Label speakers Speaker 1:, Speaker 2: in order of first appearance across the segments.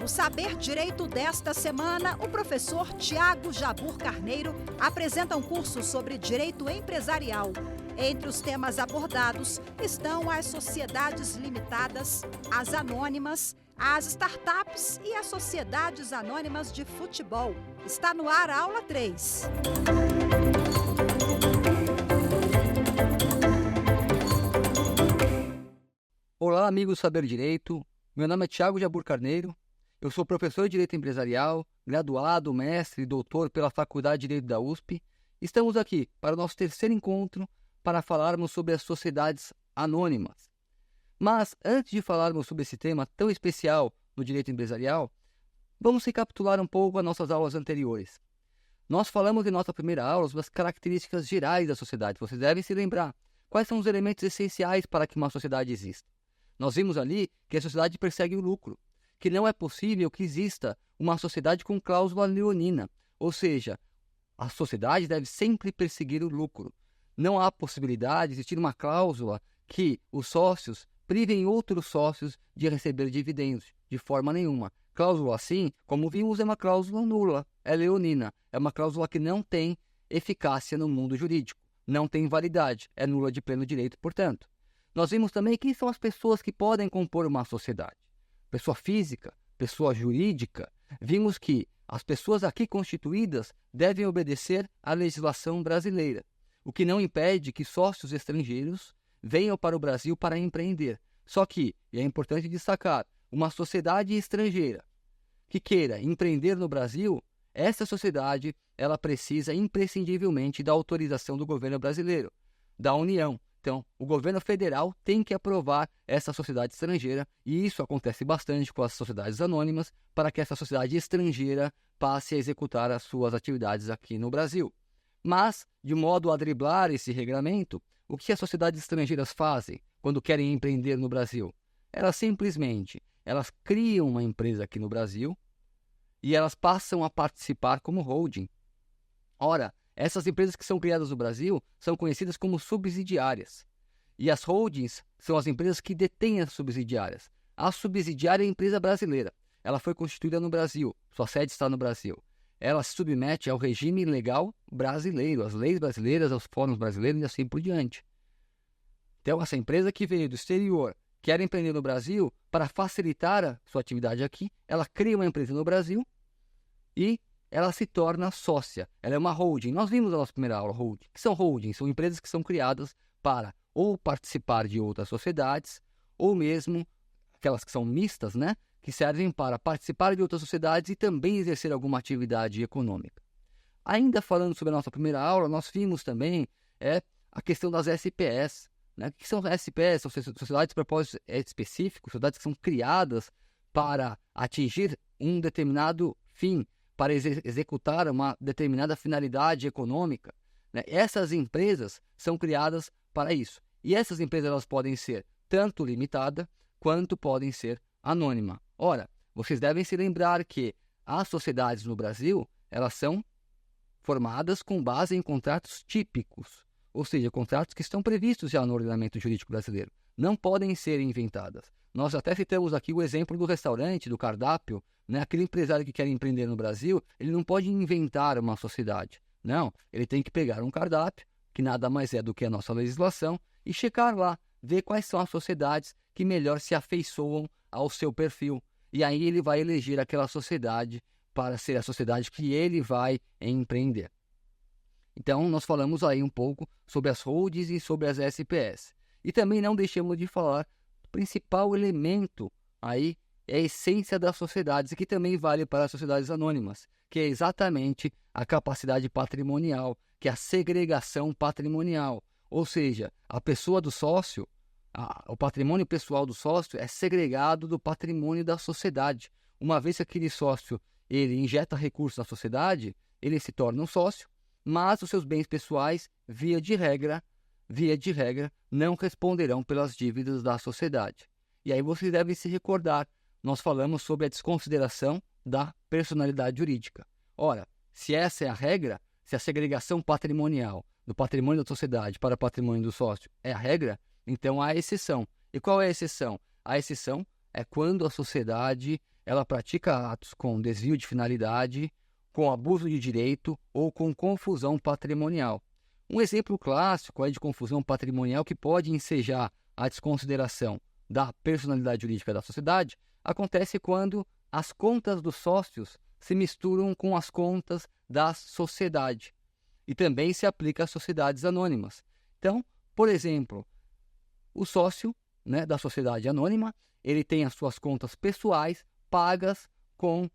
Speaker 1: Saber Direito desta semana, o professor Tiago Jabur Carneiro apresenta um curso sobre direito empresarial. Entre os temas abordados estão as sociedades limitadas, as anônimas, as startups e as sociedades anônimas de futebol. Está no ar a aula 3.
Speaker 2: Olá, amigos do Saber Direito. Meu nome é Tiago Jabur Carneiro. Eu sou professor de Direito Empresarial, graduado, mestre e doutor pela Faculdade de Direito da USP. Estamos aqui para o nosso terceiro encontro para falarmos sobre as sociedades anônimas. Mas, antes de falarmos sobre esse tema tão especial no direito empresarial, vamos recapitular um pouco as nossas aulas anteriores. Nós falamos em nossa primeira aula sobre as características gerais da sociedade. Vocês devem se lembrar quais são os elementos essenciais para que uma sociedade exista. Nós vimos ali que a sociedade persegue o lucro, que não é possível que exista uma sociedade com cláusula leonina, ou seja, a sociedade deve sempre perseguir o lucro. Não há possibilidade de existir uma cláusula que os sócios privem outros sócios de receber dividendos, de forma nenhuma. Cláusula assim, como vimos, é uma cláusula nula, é leonina, é uma cláusula que não tem eficácia no mundo jurídico, não tem validade, é nula de pleno direito, portanto. Nós vimos também quem são as pessoas que podem compor uma sociedade. Pessoa física, pessoa jurídica. Vimos que as pessoas aqui constituídas devem obedecer à legislação brasileira, o que não impede que sócios estrangeiros venham para o Brasil para empreender. Só que, e é importante destacar, uma sociedade estrangeira que queira empreender no Brasil, essa sociedade ela precisa imprescindivelmente da autorização do governo brasileiro, da União. Então, o governo federal tem que aprovar essa sociedade estrangeira, e isso acontece bastante com as sociedades anônimas, para que essa sociedade estrangeira passe a executar as suas atividades aqui no Brasil. Mas, de modo a driblar esse regramento, o que as sociedades estrangeiras fazem quando querem empreender no Brasil? Elas criam uma empresa aqui no Brasil e elas passam a participar como holding. Ora, essas empresas que são criadas no Brasil são conhecidas como subsidiárias. E as holdings são as empresas que detêm as subsidiárias. A subsidiária é a empresa brasileira. Ela foi constituída no Brasil, sua sede está no Brasil. Ela se submete ao regime legal brasileiro, às leis brasileiras, aos fóruns brasileiros e assim por diante. Então, essa empresa que veio do exterior, quer empreender no Brasil, para facilitar a sua atividade aqui, ela cria uma empresa no Brasil e ela se torna sócia. Ela é uma holding. Nós vimos na nossa primeira aula holding. O que são holdings? São empresas que são criadas para ou participar de outras sociedades, ou mesmo aquelas que são mistas, né? Que servem para participar de outras sociedades e também exercer alguma atividade econômica. Ainda falando sobre a nossa primeira aula, nós vimos também a questão das SPS. Né? O que são SPS? São sociedades de propósito específico, sociedades que são criadas para atingir um determinado fim, para executar uma determinada finalidade econômica. Né? Essas empresas são criadas para isso. E essas empresas elas podem ser tanto limitada quanto podem ser anônima. Ora, vocês devem se lembrar que as sociedades no Brasil elas são formadas com base em contratos típicos, ou seja, contratos que estão previstos já no ordenamento jurídico brasileiro. Não podem ser inventadas. Nós até citamos aqui o exemplo do restaurante, do cardápio, né? Aquele empresário que quer empreender no Brasil, ele não pode inventar uma sociedade. Não, ele tem que pegar um cardápio, que nada mais é do que a nossa legislação, e checar lá, ver quais são as sociedades que melhor se afeiçoam ao seu perfil. E aí ele vai eleger aquela sociedade para ser a sociedade que ele vai empreender. Então, nós falamos aí um pouco sobre as holdings e sobre as SPS. E também não deixamos de falar do principal elemento aí, é a essência das sociedades, e que também vale para as sociedades anônimas, que é exatamente a capacidade patrimonial, que é a segregação patrimonial. Ou seja, a pessoa do sócio, o patrimônio pessoal do sócio é segregado do patrimônio da sociedade. Uma vez que aquele sócio ele injeta recursos na sociedade, ele se torna um sócio, mas os seus bens pessoais, via de regra, não responderão pelas dívidas da sociedade. E aí vocês devem se recordar, nós falamos sobre a desconsideração da personalidade jurídica. Ora, se essa é a regra, se a segregação patrimonial do patrimônio da sociedade para o patrimônio do sócio é a regra, então há exceção. E qual é a exceção? A exceção é quando a sociedade ela pratica atos com desvio de finalidade, com abuso de direito ou com confusão patrimonial. Um exemplo clássico aí de confusão patrimonial que pode ensejar a desconsideração da personalidade jurídica da sociedade acontece quando as contas dos sócios se misturam com as contas da sociedade. E também se aplica às sociedades anônimas. Então, por exemplo, o sócio, né, da sociedade anônima, ele tem as suas contas pessoais pagas com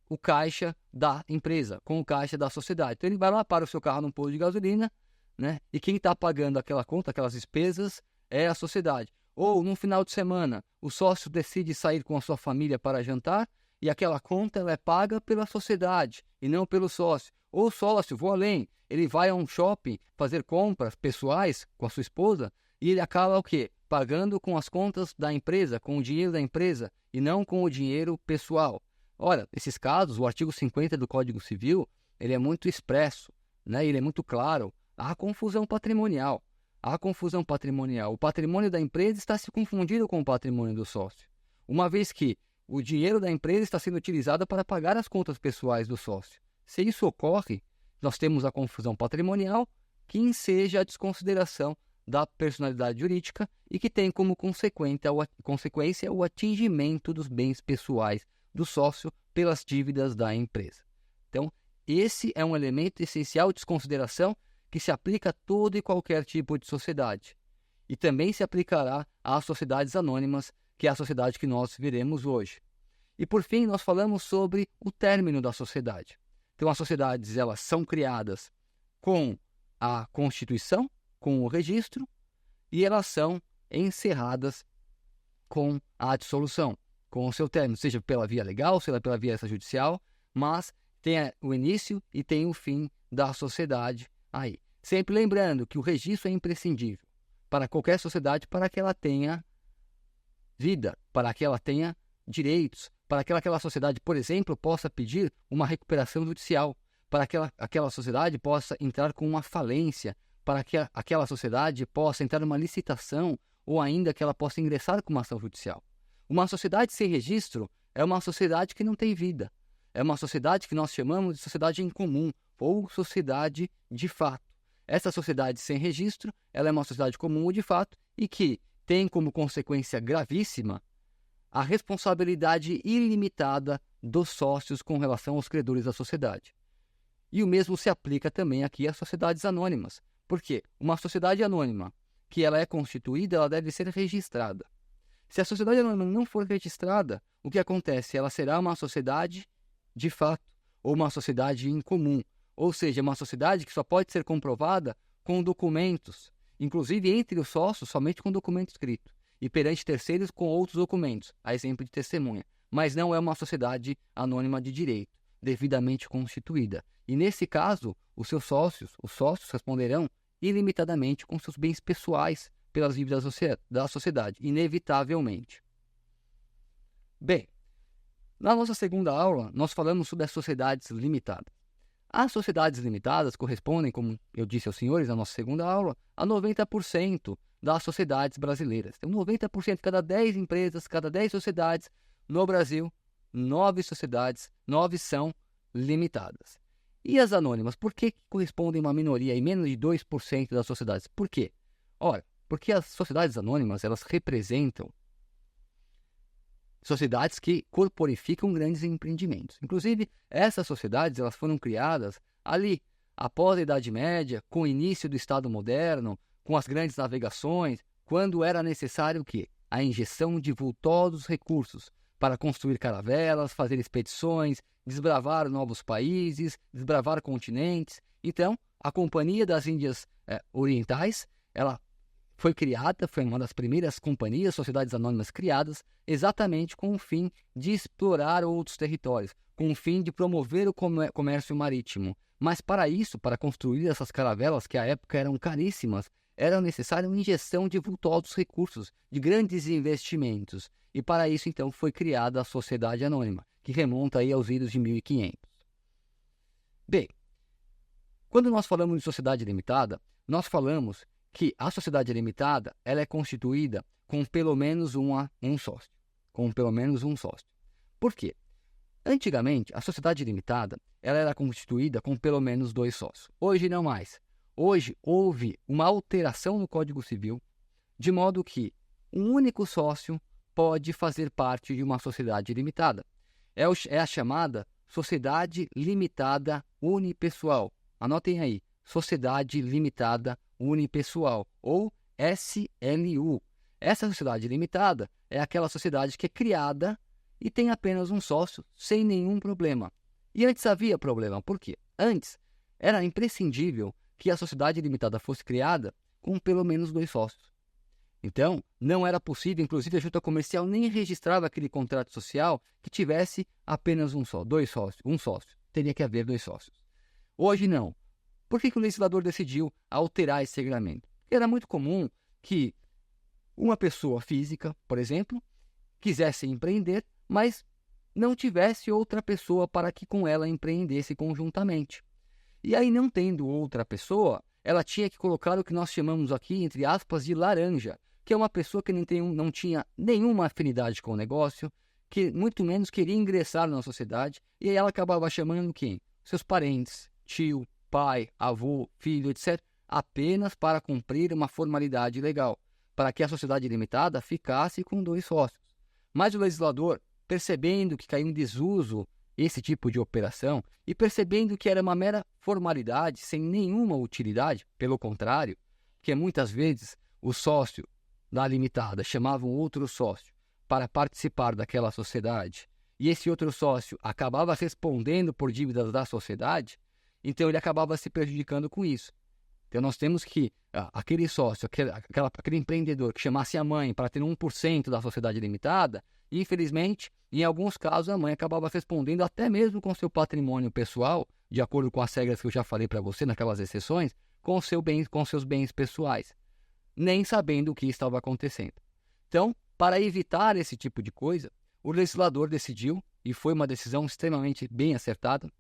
Speaker 2: o caixa da empresa, com o caixa da sociedade. Então ele vai lá, para o seu carro num posto de gasolina, né, e quem está pagando aquela conta, aquelas despesas, é a sociedade. Ou no final de semana, o sócio decide sair com a sua família para jantar e aquela conta ela é paga pela sociedade e não pelo sócio. Ou o sócio, vou além, ele vai a um shopping fazer compras pessoais com a sua esposa e ele acaba o quê? Pagando com as contas da empresa, com o dinheiro da empresa e não com o dinheiro pessoal. Olha, nesses casos, o artigo 50 do Código Civil, ele é muito expresso, né? Ele é muito claro. Há confusão patrimonial. Há confusão patrimonial. O patrimônio da empresa está se confundindo com o patrimônio do sócio, uma vez que o dinheiro da empresa está sendo utilizado para pagar as contas pessoais do sócio. Se isso ocorre, nós temos a confusão patrimonial que enseja a desconsideração da personalidade jurídica e que tem como consequência o atingimento dos bens pessoais do sócio pelas dívidas da empresa. Então, esse é um elemento essencial de desconsideração que se aplica a todo e qualquer tipo de sociedade. E também se aplicará às sociedades anônimas, que é a sociedade que nós veremos hoje. E por fim, nós falamos sobre o término da sociedade. Então, as sociedades elas são criadas com a Constituição, com o registro, e elas são encerradas com a dissolução, com o seu término, seja pela via legal, seja pela via extrajudicial, mas tem o início e tem o fim da sociedade aí. Sempre lembrando que o registro é imprescindível para qualquer sociedade, para que ela tenha vida, para que ela tenha direitos, para que aquela sociedade, por exemplo, possa pedir uma recuperação judicial, para que aquela sociedade possa entrar com uma falência, para que aquela sociedade possa entrar numa licitação ou ainda que ela possa ingressar com uma ação judicial. Uma sociedade sem registro é uma sociedade que não tem vida. É uma sociedade que nós chamamos de sociedade em comum ou sociedade de fato. Essa sociedade sem registro, ela é uma sociedade comum de fato e que tem como consequência gravíssima a responsabilidade ilimitada dos sócios com relação aos credores da sociedade. E o mesmo se aplica também aqui às sociedades anônimas. Por quê? Uma sociedade anônima que ela é constituída, ela deve ser registrada. Se a sociedade anônima não for registrada, o que acontece? Ela será uma sociedade de fato ou uma sociedade em comum. Ou seja, uma sociedade que só pode ser comprovada com documentos, inclusive entre os sócios, somente com documento escrito, e perante terceiros com outros documentos, a exemplo de testemunha. Mas não é uma sociedade anônima de direito, devidamente constituída. E nesse caso, os sócios responderão ilimitadamente com seus bens pessoais pelas dívidas da sociedade, inevitavelmente. Bem, na nossa segunda aula, nós falamos sobre as sociedades limitadas. As sociedades limitadas correspondem, como eu disse aos senhores na nossa segunda aula, a 90% das sociedades brasileiras. Então, 90%, cada 10 empresas, cada 10 sociedades no Brasil, 9 sociedades, 9 são limitadas. E as anônimas, por que correspondem a uma minoria e menos de 2% das sociedades? Por quê? Ora, porque as sociedades anônimas, elas representam sociedades que corporificam grandes empreendimentos. Inclusive, essas sociedades elas foram criadas ali, após a Idade Média, com o início do Estado moderno, com as grandes navegações, quando era necessário o quê? A injeção de vultosos recursos para construir caravelas, fazer expedições, desbravar novos países, desbravar continentes. Então, a Companhia das Índias Orientais, ela foi criada, foi uma das primeiras companhias, sociedades anônimas criadas, exatamente com o fim de explorar outros territórios, com o fim de promover o comércio marítimo. Mas para isso, para construir essas caravelas, que à época eram caríssimas, era necessária uma injeção de vultosos recursos, de grandes investimentos. E para isso, então, foi criada a Sociedade Anônima, que remonta aí aos idos de 1500. Bem, quando nós falamos de sociedade limitada, nós falamos que a sociedade limitada ela é constituída com pelo menos um sócio. Com pelo menos um sócio. Por quê? Antigamente, a sociedade limitada ela era constituída com pelo menos 2 sócios. Hoje não mais. Hoje houve uma alteração no Código Civil, de modo que um único sócio pode fazer parte de uma sociedade limitada. É a chamada Sociedade Limitada Unipessoal. Anotem aí, Sociedade Limitada Unipessoal, ou SLU. Essa sociedade limitada é aquela sociedade que é criada e tem apenas um sócio sem nenhum problema. E antes havia problema, por quê? Antes era imprescindível que a sociedade limitada fosse criada com pelo menos 2 sócios. Então, não era possível, inclusive a junta comercial nem registrava aquele contrato social que tivesse apenas um sócio. Teria que haver 2 sócios. Hoje não. Por que o legislador decidiu alterar esse regulamento? Porque era muito comum que uma pessoa física, por exemplo, quisesse empreender, mas não tivesse outra pessoa para que com ela empreendesse conjuntamente. E aí, não tendo outra pessoa, ela tinha que colocar o que nós chamamos aqui, entre aspas, de laranja, que é uma pessoa que não tinha nenhuma afinidade com o negócio, que muito menos queria ingressar na sociedade, e aí ela acabava chamando quem? Seus parentes, tio, pai, avô, filho, etc., apenas para cumprir uma formalidade legal, para que a sociedade limitada ficasse com 2 sócios. Mas o legislador, percebendo que caiu em desuso esse tipo de operação e percebendo que era uma mera formalidade sem nenhuma utilidade, pelo contrário, que muitas vezes o sócio da limitada chamava um outro sócio para participar daquela sociedade e esse outro sócio acabava respondendo por dívidas da sociedade, então ele acabava se prejudicando com isso. Então nós temos que aquele sócio, aquele empreendedor que chamasse a mãe para ter 1% da sociedade limitada, infelizmente, em alguns casos a mãe acabava respondendo até mesmo com seu patrimônio pessoal, de acordo com as regras que eu já falei para você naquelas exceções, com seus bens pessoais, nem sabendo o que estava acontecendo. Então, para evitar esse tipo de coisa, o legislador decidiu, e foi uma decisão extremamente bem acertada,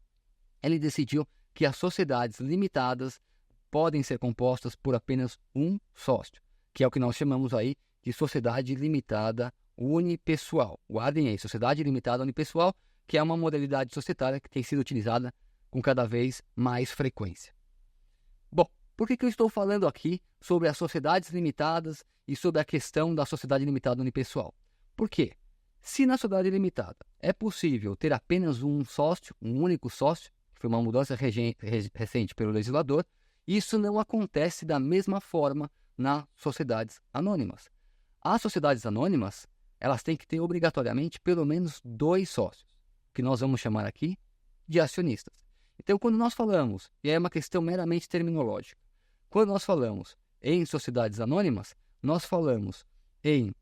Speaker 2: ele decidiu que as sociedades limitadas podem ser compostas por apenas um sócio, que é o que nós chamamos aí de sociedade limitada unipessoal. Guardem aí, sociedade limitada unipessoal, que é uma modalidade societária que tem sido utilizada com cada vez mais frequência. Bom, por que eu estou falando aqui sobre as sociedades limitadas e sobre a questão da sociedade limitada unipessoal? Por quê? Se na sociedade limitada é possível ter apenas um sócio, um único sócio, que foi uma mudança recente pelo legislador, isso não acontece da mesma forma nas sociedades anônimas. As sociedades anônimas, elas têm que ter obrigatoriamente pelo menos 2 sócios, que nós vamos chamar aqui de acionistas. Então, quando nós falamos, e é uma questão meramente terminológica, quando nós falamos em sociedades anônimas, nós falamos em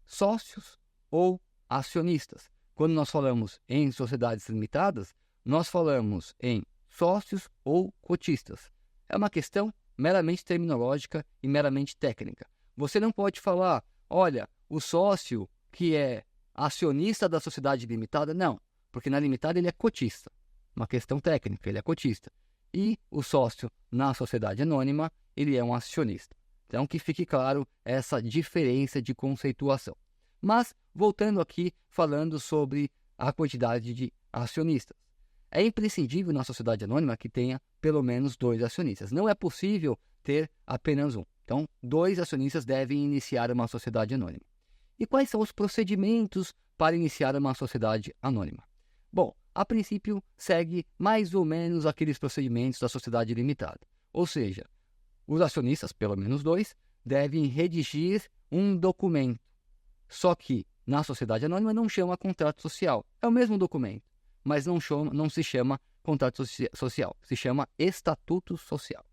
Speaker 2: sócios ou acionistas. Quando nós falamos em sociedades limitadas, nós falamos em sócios ou cotistas. É uma questão meramente terminológica e meramente técnica. Você não pode falar, olha, o sócio que é acionista da sociedade limitada, não, porque na limitada ele é cotista. Uma questão técnica, ele é cotista. E o sócio na sociedade anônima, ele é um acionista. Então, que fique claro essa diferença de conceituação. Mas, voltando aqui, falando sobre a quantidade de acionistas. É imprescindível na sociedade anônima que tenha pelo menos 2 acionistas. Não é possível ter apenas um. Então, 2 acionistas devem iniciar uma sociedade anônima. E quais são os procedimentos para iniciar uma sociedade anônima? Bom, a princípio segue mais ou menos aqueles procedimentos da sociedade limitada. Ou seja, os acionistas, pelo menos 2, devem redigir um documento. Só que na sociedade anônima não chama contrato social. É o mesmo documento, mas não se chama contrato social. Se chama estatuto social.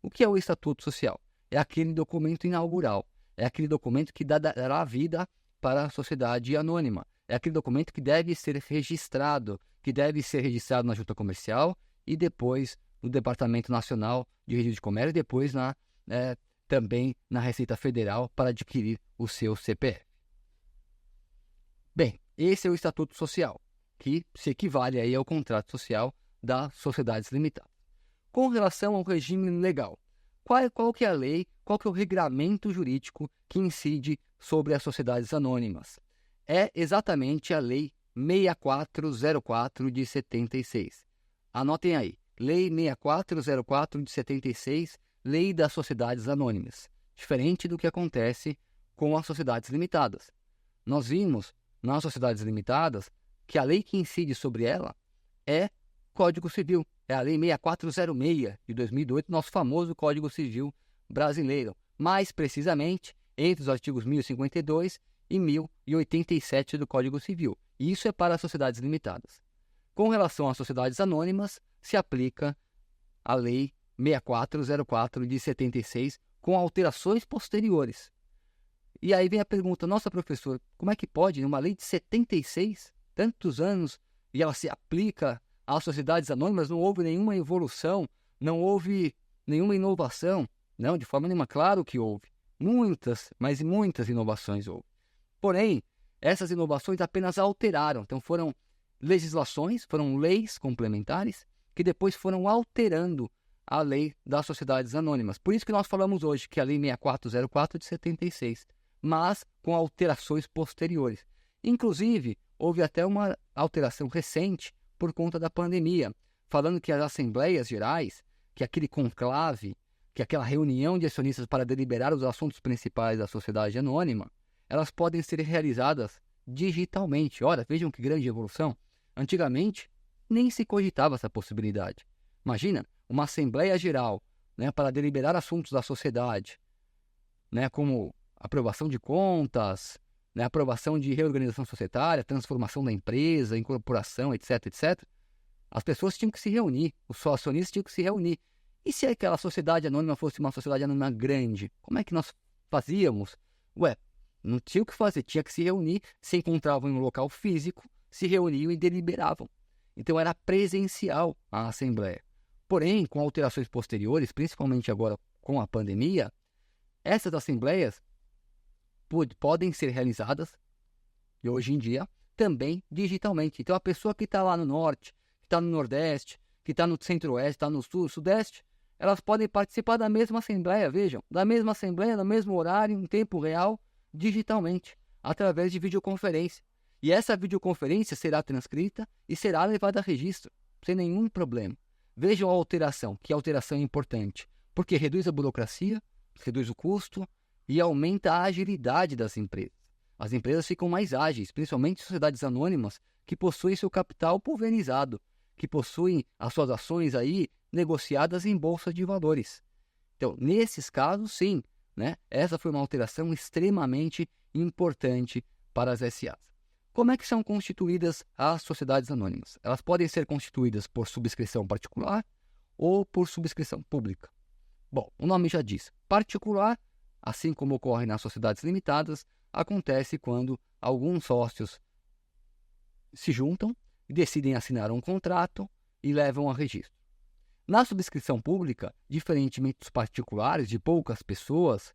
Speaker 2: O que é o estatuto social? É aquele documento inaugural. É aquele documento que dará vida para a sociedade anônima. É aquele documento que deve ser registrado na Junta Comercial e depois no Departamento Nacional de Registro de Comércio e depois também na Receita Federal para adquirir o seu CPF. Bem, esse é o Estatuto Social, que se equivale aí ao contrato social das sociedades limitadas. Com relação ao regime legal, qual que é a lei, qual que é o regramento jurídico que incide sobre as sociedades anônimas? É exatamente a Lei 6404 de 76. Anotem aí, Lei 6404 de 76, Lei das Sociedades Anônimas, diferente do que acontece com as sociedades limitadas. Nós vimos nas sociedades limitadas que a lei que incide sobre ela é Código Civil, é a Lei 6406 de 2008, nosso famoso Código Civil brasileiro, mais precisamente entre os artigos 1052 e 1087 do Código Civil. E isso é para as sociedades limitadas. Com relação às sociedades anônimas, se aplica a Lei 6404 de 76, com alterações posteriores. E aí vem a pergunta, nossa professor, como é que pode, numa lei de 76, tantos anos, e ela se aplica às sociedades anônimas, não houve nenhuma evolução, não houve nenhuma inovação? Não, de forma nenhuma, claro que houve. Muitas, mas muitas inovações houve. Porém, essas inovações apenas alteraram, então foram legislações, foram leis complementares, que depois foram alterando a lei das sociedades anônimas. Por isso que nós falamos hoje que a Lei 6404 de 76, mas com alterações posteriores. Inclusive, houve até uma alteração recente por conta da pandemia, falando que as assembleias gerais, que aquele conclave, que aquela reunião de acionistas para deliberar os assuntos principais da sociedade anônima, elas podem ser realizadas digitalmente. Ora, vejam que grande evolução. Antigamente, nem se cogitava essa possibilidade. Imagina, uma Assembleia Geral, né, para deliberar assuntos da sociedade, né, como aprovação de contas, né, aprovação de reorganização societária, transformação da empresa, incorporação, etc, etc. As pessoas tinham que se reunir, os acionistas tinham que se reunir. E se aquela sociedade anônima fosse uma sociedade anônima grande, como é que nós fazíamos? Não tinha o que fazer, tinha que se reunir, se encontravam em um local físico, se reuniam e deliberavam. Então era presencial a Assembleia. Porém, com alterações posteriores, principalmente agora com a pandemia, essas assembleias podem ser realizadas, e hoje em dia, também digitalmente. Então a pessoa que está lá no norte, que está no nordeste, que está no centro-oeste, está no sul, sudeste, elas podem participar da mesma assembleia, vejam, da mesma assembleia, no mesmo horário, em tempo real, digitalmente, através de videoconferência. E essa videoconferência será transcrita e será levada a registro, sem nenhum problema. Vejam a alteração, que alteração é importante, porque reduz a burocracia, reduz o custo e aumenta a agilidade das empresas. As empresas ficam mais ágeis, principalmente sociedades anônimas que possuem seu capital pulverizado, que possuem as suas ações aí negociadas em bolsa de valores. Então, nesses casos, sim, né? Essa foi uma alteração extremamente importante para as SAs. Como é que são constituídas as sociedades anônimas? Elas podem ser constituídas por subscrição particular ou por subscrição pública. Bom, o nome já diz. Particular, assim como ocorre nas sociedades limitadas, acontece quando alguns sócios se juntam e decidem assinar um contrato e levam a registro. Na subscrição pública, diferentemente dos particulares, de poucas pessoas,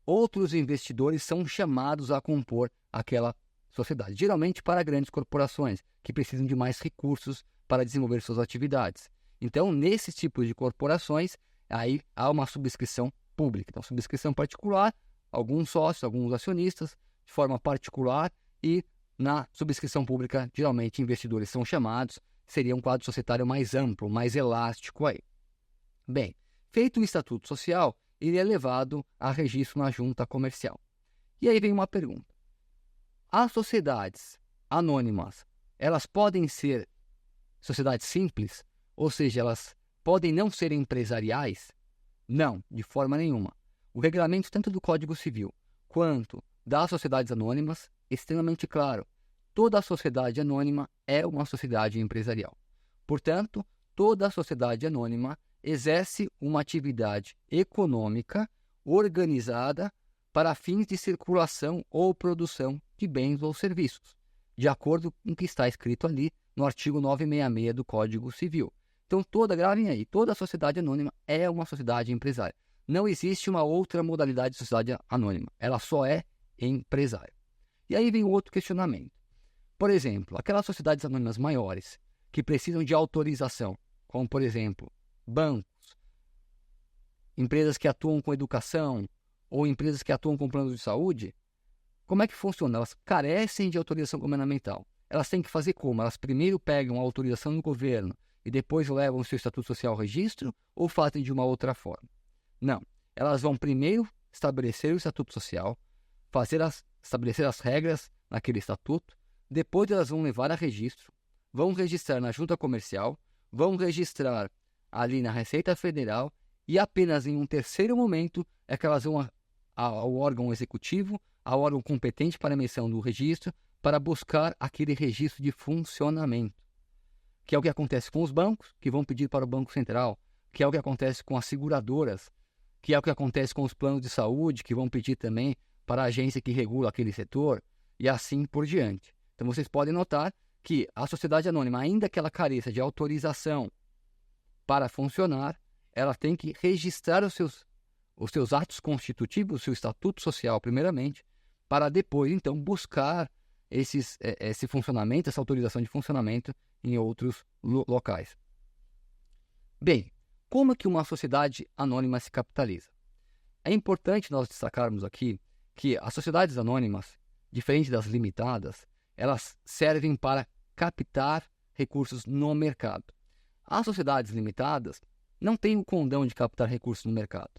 Speaker 2: outros investidores são chamados a compor aquela sociedade, geralmente para grandes corporações, que precisam de mais recursos para desenvolver suas atividades. Então, nesses tipos de corporações, aí há uma subscrição pública. Então, subscrição particular, alguns sócios, alguns acionistas, de forma particular, e na subscrição pública, geralmente investidores são chamados, seria um quadro societário mais amplo, mais elástico aí. Bem, feito o estatuto social, ele é levado a registro na junta comercial. E aí vem uma pergunta. As sociedades anônimas, elas podem ser sociedades simples? Ou seja, elas podem não ser empresariais? Não, de forma nenhuma. O regulamento tanto do Código Civil quanto das sociedades anônimas, extremamente claro. Toda sociedade anônima é uma sociedade empresarial. Portanto, toda sociedade anônima exerce uma atividade econômica organizada para fins de circulação ou produção de bens ou serviços, de acordo com o que está escrito ali no artigo 966 do Código Civil. Então, gravem aí, toda sociedade anônima é uma sociedade empresária. Não existe uma outra modalidade de sociedade anônima, ela só é empresária. E aí vem outro questionamento. Por exemplo, aquelas sociedades anônimas maiores que precisam de autorização, como por exemplo, bancos, empresas que atuam com educação ou empresas que atuam com planos de saúde, como é que funciona? Elas carecem de autorização governamental. elas têm que fazer como? Elas primeiro pegam a autorização do governo e depois levam o seu estatuto social ao registro ou fazem de uma outra forma? Não. Elas vão primeiro estabelecer o estatuto social, estabelecer as regras naquele estatuto, depois elas vão levar a registro, vão registrar na junta comercial, vão registrar ali na Receita Federal e apenas em um terceiro momento é que elas vão ao órgão executivo, ao órgão competente para a emissão do registro, para buscar aquele registro de funcionamento, que é o que acontece com os bancos, que vão pedir para o Banco Central, que é o que acontece com as seguradoras, que é o que acontece com os planos de saúde, que vão pedir também para a agência que regula aquele setor, e assim por diante. Então vocês podem notar que a sociedade anônima, ainda que ela careça de autorização para funcionar, ela tem que registrar os seus atos constitutivos, o seu estatuto social primeiramente, para depois então buscar esse funcionamento, essa autorização de funcionamento em outros locais. Bem, como que uma sociedade anônima se capitaliza? É importante nós destacarmos aqui que as sociedades anônimas, diferente das limitadas, elas servem para captar recursos no mercado. As sociedades limitadas não têm o condão de captar recursos no mercado.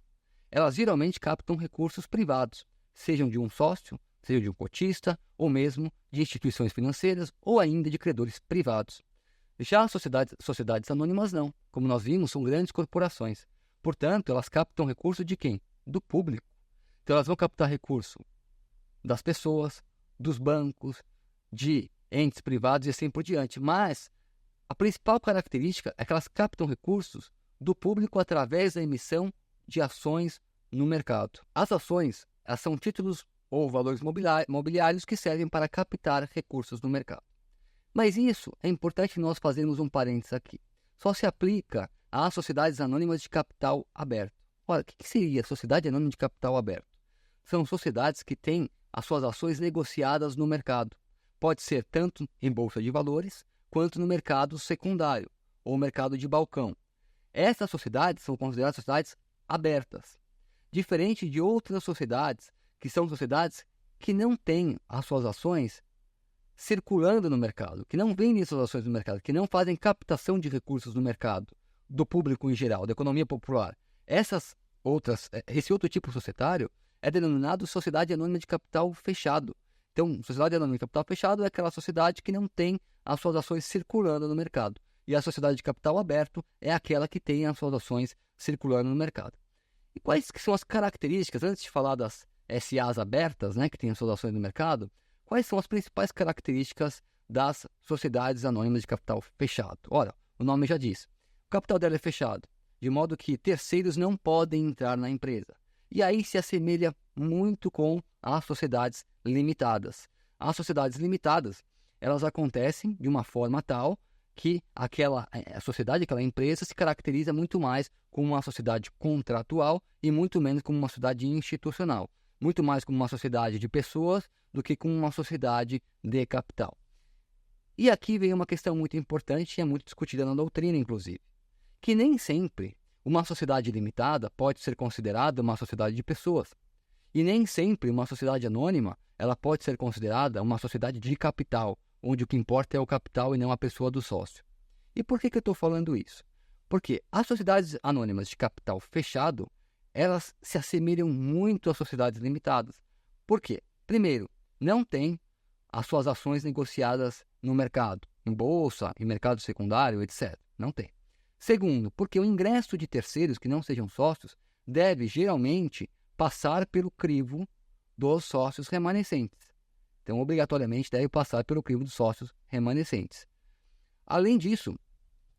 Speaker 2: Elas geralmente captam recursos privados, sejam de um sócio, seja de um cotista, ou mesmo de instituições financeiras, ou ainda de credores privados. Já as sociedades anônimas não. Como nós vimos, são grandes corporações. Portanto, elas captam recurso de quem? Do público. Então, elas vão captar recurso das pessoas, dos bancos, de entes privados e assim por diante. Mas a principal característica é que elas captam recursos do público através da emissão de ações no mercado. As ações são títulos ou valores mobiliários que servem para captar recursos no mercado. Mas isso é importante nós fazermos um parênteses aqui. Só se aplica às sociedades anônimas de capital aberto. Ora, o que seria sociedade anônima de capital aberto? São sociedades que têm as suas ações negociadas no mercado. Pode ser tanto em bolsa de valores, quanto no mercado secundário, ou mercado de balcão. Essas sociedades são consideradas sociedades abertas. Diferente de outras sociedades, que são sociedades que não têm as suas ações circulando no mercado, que não vendem suas ações no mercado, que não fazem captação de recursos no mercado, do público em geral, da economia popular. Esse outro tipo societário é denominado sociedade anônima de capital fechado. Então, sociedade anônima de capital fechado é aquela sociedade que não tem as suas ações circulando no mercado. E a sociedade de capital aberto é aquela que tem as suas ações circulando no mercado. E quais que são as características, antes de falar das SAs abertas, né, que têm as suas ações no mercado, quais são as principais características das sociedades anônimas de capital fechado? Ora, o nome já diz. O capital dela é fechado, de modo que terceiros não podem entrar na empresa. E aí se assemelha muito com as sociedades limitadas. As sociedades limitadas, elas acontecem de uma forma tal que a sociedade, aquela empresa, se caracteriza muito mais como uma sociedade contratual e muito menos como uma sociedade institucional. Muito mais como uma sociedade de pessoas do que como uma sociedade de capital. E aqui vem uma questão muito importante e é muito discutida na doutrina, inclusive, que nem sempre uma sociedade limitada pode ser considerada uma sociedade de pessoas. E nem sempre uma sociedade anônima ela pode ser considerada uma sociedade de capital, onde o que importa é o capital e não a pessoa do sócio. E por que eu estou falando isso? Porque as sociedades anônimas de capital fechado, elas se assemelham muito às sociedades limitadas. Por quê? Primeiro, não tem as suas ações negociadas no mercado, em bolsa, em mercado secundário, etc. Não tem. Segundo, porque o ingresso de terceiros que não sejam sócios deve geralmente passar pelo crivo dos sócios remanescentes. Então, obrigatoriamente, deve passar pelo crivo dos sócios remanescentes. Além disso,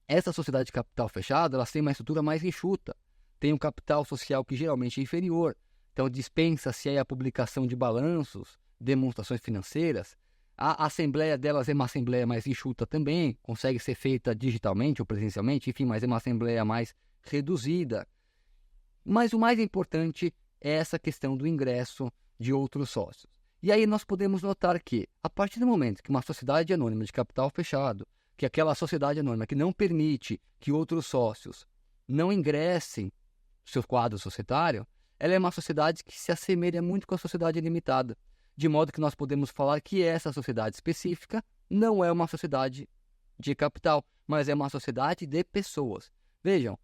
Speaker 2: essa sociedade de capital fechado, elas têm uma estrutura mais enxuta, tem um capital social que geralmente é inferior, então dispensa-se a publicação de balanços, demonstrações financeiras. A assembleia delas é uma assembleia mais enxuta também, consegue ser feita digitalmente ou presencialmente, enfim, mas é uma assembleia mais reduzida. Mas o mais importante é essa questão do ingresso de outros sócios. E aí nós podemos notar que, a partir do momento que uma sociedade anônima de capital fechado, que é aquela sociedade anônima que não permite que outros sócios não ingressem no seu quadro societário, ela é uma sociedade que se assemelha muito com a sociedade limitada, de modo que nós podemos falar que essa sociedade específica não é uma sociedade de capital, mas é uma sociedade de pessoas. Vejam,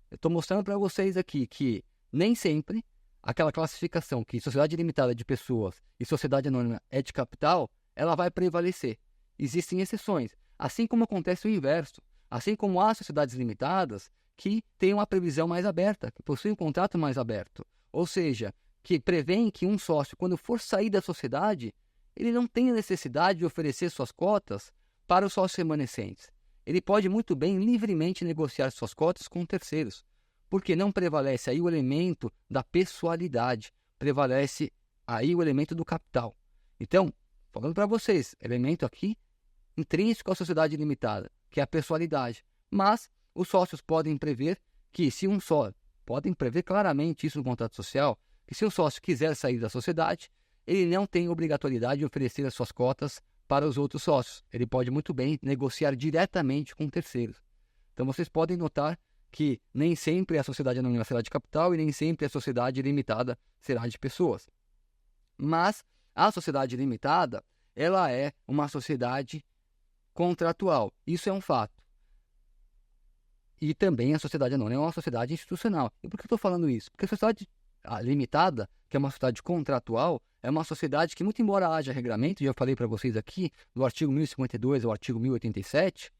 Speaker 2: eu estou mostrando para vocês aqui que nem sempre aquela classificação que sociedade limitada de pessoas e sociedade anônima é de capital, ela vai prevalecer. Existem exceções, assim como acontece o inverso. Assim como há sociedades limitadas que têm uma previsão mais aberta, que possuem um contrato mais aberto. Ou seja, que prevêem que um sócio, quando for sair da sociedade, ele não tem a necessidade de oferecer suas cotas para os sócios remanescentes. Ele pode muito bem livremente negociar suas cotas com terceiros, porque não prevalece aí o elemento da pessoalidade, prevalece aí o elemento do capital. Então, falando para vocês, elemento aqui intrínseco à sociedade limitada, que é a pessoalidade. Mas os sócios podem prever que se um sócio, podem prever claramente isso no contrato social, que se um sócio quiser sair da sociedade, ele não tem obrigatoriedade de oferecer as suas cotas para os outros sócios. Ele pode muito bem negociar diretamente com terceiros. Então vocês podem notar que nem sempre a sociedade anônima será de capital e nem sempre a sociedade limitada será de pessoas. Mas a sociedade limitada, ela é uma sociedade contratual. Isso é um fato. E também a sociedade anônima é uma sociedade institucional. E por que eu estou falando isso? Porque a sociedade limitada, que é uma sociedade contratual, é uma sociedade que, muito embora haja regramento, já falei para vocês aqui, do artigo 1052 ao artigo 1087,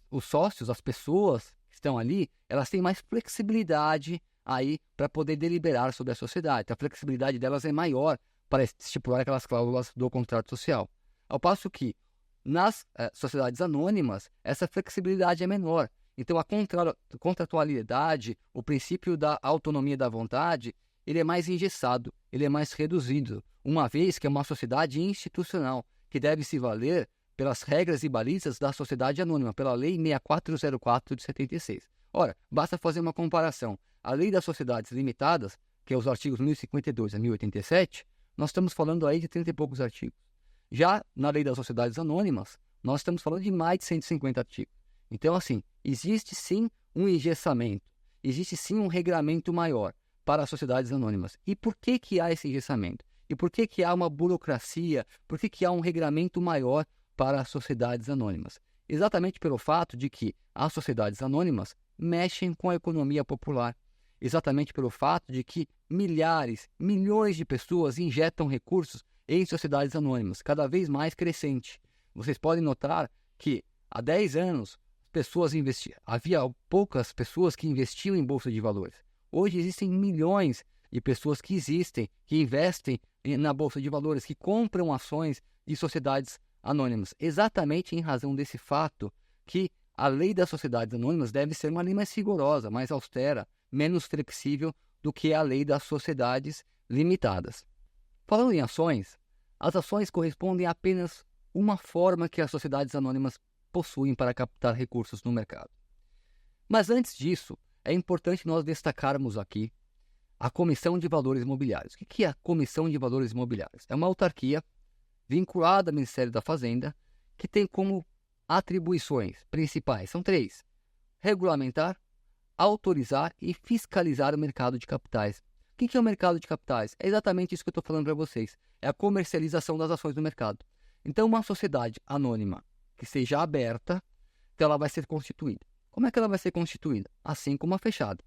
Speaker 2: os sócios, as pessoas que estão ali, elas têm mais flexibilidade aí para poder deliberar sobre a sociedade. A flexibilidade delas é maior para estipular aquelas cláusulas do contrato social. Ao passo que, nas sociedades anônimas, essa flexibilidade é menor. Então, a contratualidade, o princípio da autonomia da vontade, ele é mais engessado, ele é mais reduzido, uma vez que é uma sociedade institucional, que deve se valer pelas regras e balizas da sociedade anônima, pela Lei 6404 de 76. Ora, basta fazer uma comparação. A Lei das Sociedades Limitadas, que é os artigos 1052 a 1087, nós estamos falando aí de 30 e poucos artigos. Já na Lei das Sociedades Anônimas, nós estamos falando de mais de 150 artigos. Então, assim, existe sim um engessamento, existe sim um regramento maior para as sociedades anônimas. E por que que há esse engessamento? E por que que há uma burocracia? Por que que há um regramento maior para as sociedades anônimas? Exatamente pelo fato de que as sociedades anônimas mexem com a economia popular. Exatamente pelo fato de que milhares, milhões de pessoas injetam recursos em sociedades anônimas, cada vez mais crescente. Vocês podem notar que há 10 anos havia poucas pessoas que investiam em bolsa de valores. Hoje existem milhões de pessoas que investem na bolsa de valores, que compram ações de sociedades anônimas, exatamente em razão desse fato que a lei das sociedades anônimas deve ser uma lei mais rigorosa, mais austera, menos flexível do que a lei das sociedades limitadas. Falando em ações, as ações correspondem a apenas uma forma que as sociedades anônimas possuem para captar recursos no mercado. Mas antes disso, é importante nós destacarmos aqui a Comissão de Valores Imobiliários. O que é a Comissão de Valores Imobiliários? É uma autarquia vinculada ao Ministério da Fazenda que tem como atribuições principais, são 3: regulamentar, autorizar e fiscalizar o mercado de capitais. O que é o mercado de capitais? É exatamente isso que eu estou falando para vocês. É a comercialização das ações do mercado. Então, uma sociedade anônima que seja aberta, então ela vai ser constituída. Como é que ela vai ser constituída? Assim como a fechada.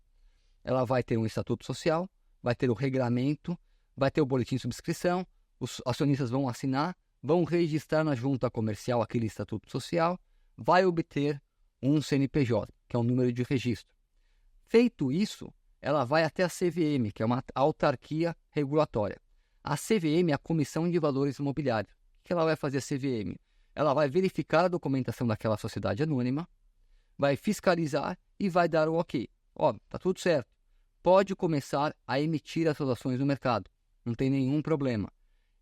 Speaker 2: Ela vai ter um estatuto social, vai ter o regramento, vai ter o boletim de subscrição, os acionistas vão assinar, vão registrar na junta comercial aquele estatuto social, vai obter um CNPJ, que é um número de registro. Feito isso, ela vai até a CVM, que é uma autarquia regulatória. A CVM é a Comissão de Valores Imobiliários. O que ela vai fazer a CVM? Ela vai verificar a documentação daquela sociedade anônima, vai fiscalizar e vai dar o ok. Ó, tá tudo certo. Pode começar a emitir as suas ações no mercado. Não tem nenhum problema.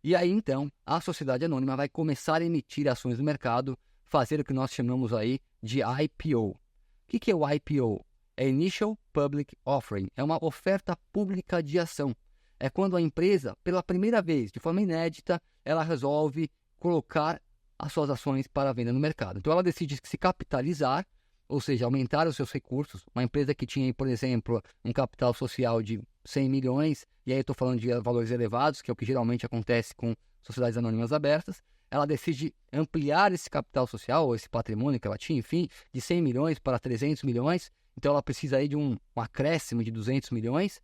Speaker 2: E aí, então, a sociedade anônima vai começar a emitir ações no mercado, fazer o que nós chamamos aí de IPO. O que é o IPO? É Initial Public Offering. É uma oferta pública de ação. É quando a empresa, pela primeira vez, de forma inédita, ela resolve colocar as suas ações para venda no mercado. Então, ela decide se capitalizar, ou seja, aumentar os seus recursos. Uma empresa que tinha, por exemplo, um capital social de 100 milhões, e aí eu estou falando de valores elevados, que é o que geralmente acontece com sociedades anônimas abertas, ela decide ampliar esse capital social, ou esse patrimônio que ela tinha, enfim, de 100 milhões para 300 milhões, então ela precisa aí de um acréscimo de 200 milhões,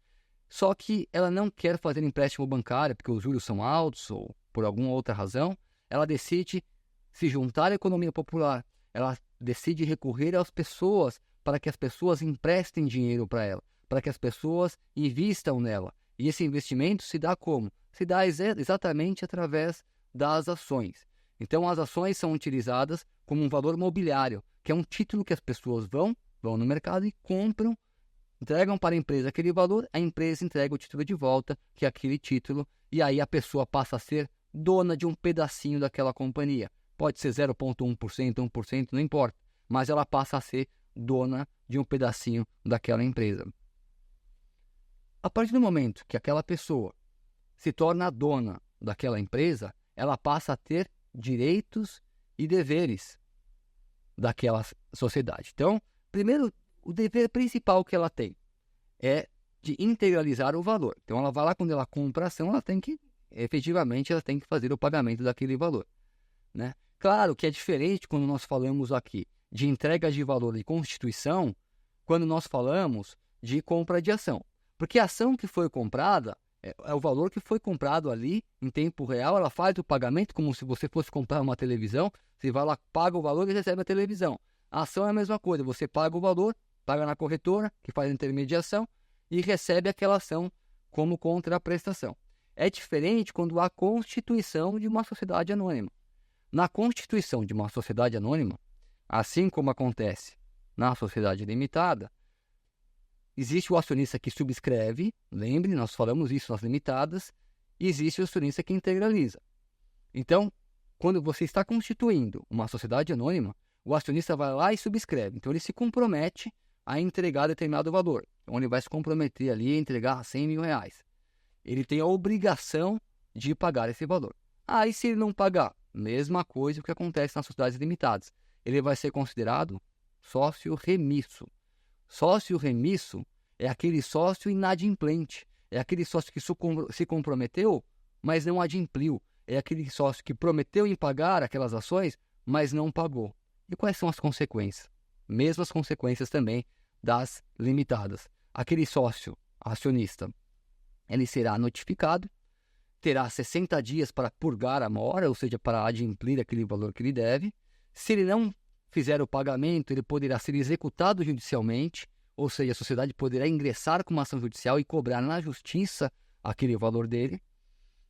Speaker 2: só que ela não quer fazer empréstimo bancário, porque os juros são altos, ou por alguma outra razão, ela decide se juntar à economia popular, ela decide recorrer às pessoas para que as pessoas emprestem dinheiro para ela, para que as pessoas invistam nela. E esse investimento se dá como? Se dá exatamente através das ações. Então, as ações são utilizadas como um valor mobiliário, que é um título que as pessoas vão no mercado e compram, entregam para a empresa aquele valor, a empresa entrega o título de volta, que é aquele título, e aí a pessoa passa a ser dona de um pedacinho daquela companhia. Pode ser 0,1%, 1%, não importa, mas ela passa a ser dona de um pedacinho daquela empresa. A partir do momento que aquela pessoa se torna dona daquela empresa, ela passa a ter direitos e deveres daquela sociedade. Então, primeiro, o dever principal que ela tem é de integralizar o valor. Então, ela vai lá, quando ela compra a ação, ela tem que fazer o pagamento daquele valor, né? Claro que é diferente quando nós falamos aqui de entrega de valor de constituição, quando nós falamos de compra de ação. Porque a ação que foi comprada é o valor que foi comprado ali em tempo real, ela faz o pagamento como se você fosse comprar uma televisão, você vai lá, paga o valor e recebe a televisão. A ação é a mesma coisa, você paga o valor, paga na corretora, que faz a intermediação, e recebe aquela ação como contraprestação. É diferente quando há constituição de uma sociedade anônima. Na constituição de uma sociedade anônima, assim como acontece na sociedade limitada, existe o acionista que subscreve, lembre, nós falamos isso nas limitadas, e existe o acionista que integraliza. Então, quando você está constituindo uma sociedade anônima, o acionista vai lá e subscreve. Então, ele se compromete a entregar determinado valor. Então, ele vai se comprometer ali a entregar 100 mil reais. Ele tem a obrigação de pagar esse valor. Aí, se ele não pagar, mesma coisa que acontece nas sociedades limitadas. Ele vai ser considerado sócio remisso. Sócio remisso é aquele sócio inadimplente. É aquele sócio que se comprometeu, mas não adimpliu. É aquele sócio que prometeu em pagar aquelas ações, mas não pagou. E quais são as consequências? Mesmas consequências também das limitadas. Aquele sócio acionista, ele será notificado, terá 60 dias para purgar a mora, ou seja, para adimplir aquele valor que ele deve. Se ele não fizer o pagamento, ele poderá ser executado judicialmente, ou seja, a sociedade poderá ingressar com uma ação judicial e cobrar na justiça aquele valor dele.